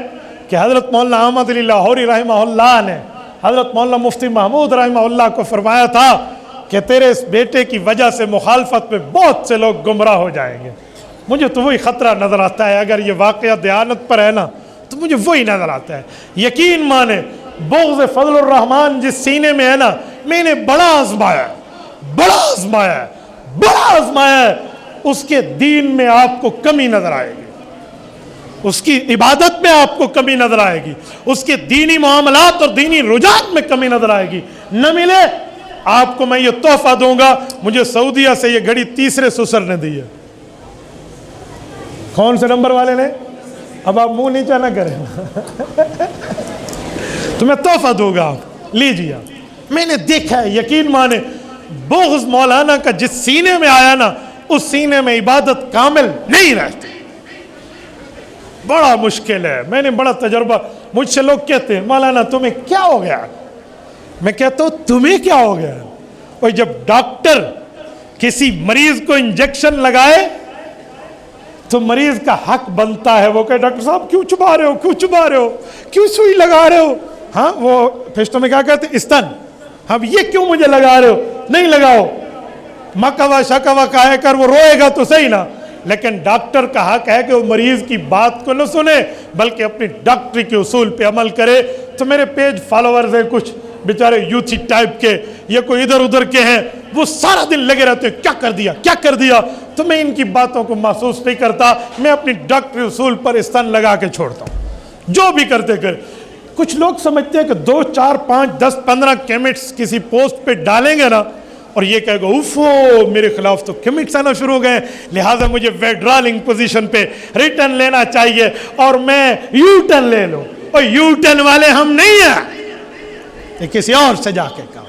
[SPEAKER 1] کہ حضرت مولانا احمد علی لاہوری رحمہ اللہ نے حضرت مولانا مفتی محمود رحمہ اللہ کو فرمایا تھا کہ تیرے اس بیٹے کی وجہ سے مخالفت میں بہت سے لوگ گمراہ ہو جائیں گے. مجھے تو وہی خطرہ نظر آتا ہے, اگر یہ واقعہ دیانت پر ہے نا تو مجھے وہی نظر آتا ہے. یقین مانے بغض فضل الرحمان جس سینے میں ہے نا, میں نے بڑا آزمایا ہے. اس کے دین میں آپ کو کمی نظر آئے گی, اس کی عبادت میں آپ کو کمی نظر آئے گی, اس کے دینی معاملات اور دینی رجحان میں کمی نظر آئے گی. نہ ملے آپ کو میں یہ تحفہ دوں گا. مجھے سعودیہ سے یہ گھڑی تیسرے سسر نے دی ہے. کون سے نمبر والے نے؟ اب آپ منہ نیچا نہ کریں, تو میں تحفہ دوں گا, آپ لیجیے. میں نے دیکھا ہے, یقین مانے بغض مولانا کا جس سینے میں آیا نا, اس سینے میں عبادت کامل نہیں رہتی. بڑا مشکل ہے. میں نے بڑا تجربہ, مجھ سے لوگ کہتے ہیں مولانا تمہیں کیا ہو گیا؟ میں کہتا ہوں تمہیں کیا ہو گیا؟ اور جب ڈاکٹر کسی مریض کو انجیکشن لگائے تو مریض کا حق بنتا ہے وہ کہ ڈاکٹر صاحب کیوں چبا رہے ہو, کیوں سوئی لگا رہے ہو. ہاں وہ پشتوں میں کیا کہتے ہیں, استن. ہاں یہ کیوں مجھے لگا رہے ہو؟ نہیں لگاؤ. مکوا شکوا کہے کر وہ روئے گا تو صحیح نا, لیکن ڈاکٹر کا حق ہے کہ وہ مریض کی بات کو نہ سنے بلکہ اپنی ڈاکٹری کے اصول پہ عمل کرے. تو میرے پیج فالوورز ہیں کچھ بیچارے یوتھی ٹائپ کے یا کوئی ادھر ادھر کے ہیں, وہ سارا دن لگے رہتے ہیں کیا کر دیا. تو میں ان کی باتوں کو محسوس نہیں کرتا, میں اپنی ڈاکٹری اصول پر استن لگا کے چھوڑتا ہوں, جو بھی کرتے کرے. کچھ لوگ سمجھتے ہیں کہ 2 4 5 10 15 کیمٹس کسی پوسٹ پہ ڈالیں گے نا اور یہ کہے گا اوفو میرے خلاف تو کیمٹس آنا شروع ہو گئے, لہٰذا مجھے ویڈرالنگ پوزیشن پہ ریٹرن لینا چاہیے اور میں یو ٹرن لے لوں. اور یو ٹرن والے ہم نہیں ہیں, یہ کسی اور سے جا کے کہا.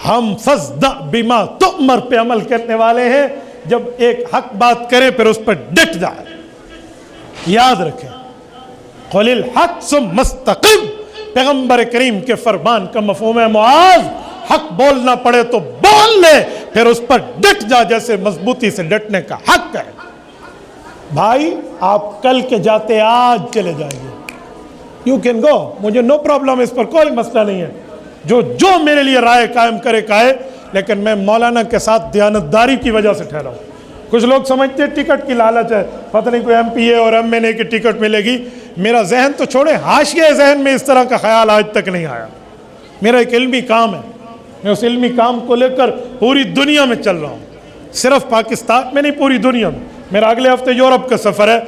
[SPEAKER 1] ہم فَاصْدَعْ بِمَا تُؤْمَرْ پہ عمل کرنے والے ہیں. جب ایک حق بات کرے پھر اس پر ڈٹ جائے. یاد رکھیں قُلِ الْحَقُّ ثُمَّ اسْتَقِمْ, پیغمبر کریم کے فرمان کا مفہوم ہے معاذ, حق بولنا پڑے تو بول لے, پھر اس پر ڈٹ جا جیسے مضبوطی سے ڈٹنے کا حق ہے. بھائی آپ کل کے جاتے آج چلے جائیں گے, یو کین گو, مجھے نو پرابلم, اس پر کوئی مسئلہ نہیں ہے. جو میرے لیے رائے قائم کرے کہے, لیکن میں مولانا کے ساتھ دیانتداری کی وجہ سے ٹھہرا ہوں. کچھ لوگ سمجھتے ہیں ٹکٹ کی لالچ ہے, پتہ نہیں کوئی ایم پی اے اور ایم این اے کی ٹکٹ ملے گی. میرا ذہن تو چھوڑیں، حاشیہ ذہن میں اس طرح کا خیال آج تک نہیں آیا. میرا ایک علمی کام ہے، میں اس علمی کام کو لے کر پوری دنیا میں چل رہا ہوں، صرف پاکستان میں نہیں، پوری دنیا میں. میرا اگلے ہفتے یورپ کا سفر ہے،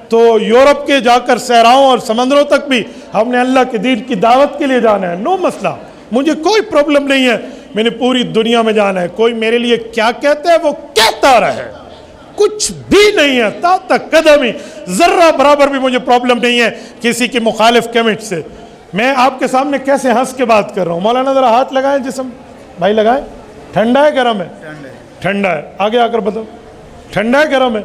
[SPEAKER 1] تو یورپ کے جا کر صحراؤں اور سمندروں تک بھی ہم نے اللہ کے دین کی دعوت کے لیے جانا ہے. نو مسئلہ، مجھے کوئی پرابلم نہیں ہے، میں نے پوری دنیا میں جانا ہے. کوئی میرے لیے کیا کہتا ہے وہ کہتا رہے، کچھ بھی نہیں ہے. تا تک قدم ہی ذرہ برابر بھی مجھے پرابلم نہیں ہے کسی کی مخالف کمنٹ سے. میں آپ کے سامنے کیسے ہنس کے بات کر رہا ہوں. مولانا ذرا ہاتھ لگائیں، جسم بھائی لگائیں. ٹھنڈا ہے گرم ہے؟ ٹھنڈا ہے. آگے آ کر بتاؤ، ٹھنڈا ہے گرم ہے؟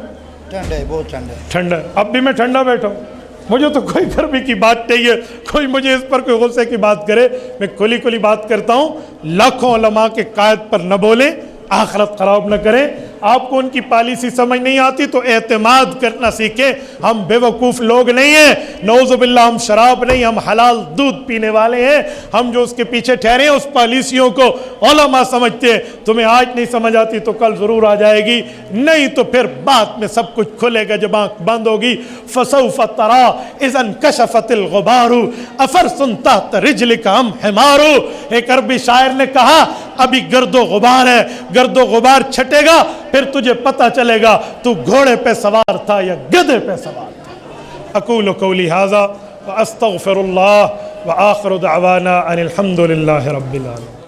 [SPEAKER 2] ٹھنڈا ہے، بہت ٹھنڈا ہے.
[SPEAKER 1] ٹھنڈا ہے. اب بھی میں ٹھنڈا بیٹھا ہوں، مجھے تو کوئی گرمی کی بات نہیں ہے. کوئی مجھے اس پر کوئی غصے کی بات کرے، میں کھلی کھلی بات کرتا ہوں. لاکھوں علماء کے قائد پر نہ بولیں، آخرت خراب نہ کریں. آپ کو ان کی پالیسی سمجھ نہیں آتی تو اعتماد کرنا سیکھیں. ہم بے وقوف لوگ نہیں ہیں، نعوذ باللہ ہم شراب نہیں، ہم حلال دودھ پینے والے ہیں. ہم جو اس کے پیچھے ٹھہرے ہیں اس پالیسیوں کو علماء سمجھتے ہیں. تمہیں آج نہیں سمجھ آتی تو کل ضرور آ جائے گی، نہیں تو پھر بعد میں سب کچھ کھلے گا جب آنکھ بند ہوگی. فسوف ترى اذا انکشفت الغبار افرس تحت رجلک ام حمار. ایک عربی شاعر نے کہا ابھی گرد و غبار ہے، گرد و غبار چھٹے گا پھر تجھے پتہ چلے گا تو گھوڑے پہ سوار تھا یا گدھے پہ سوار تھا. اقول قولی ھذا واستغفر اللہ وآخر دعوانا ان الحمد للہ رب العالمین.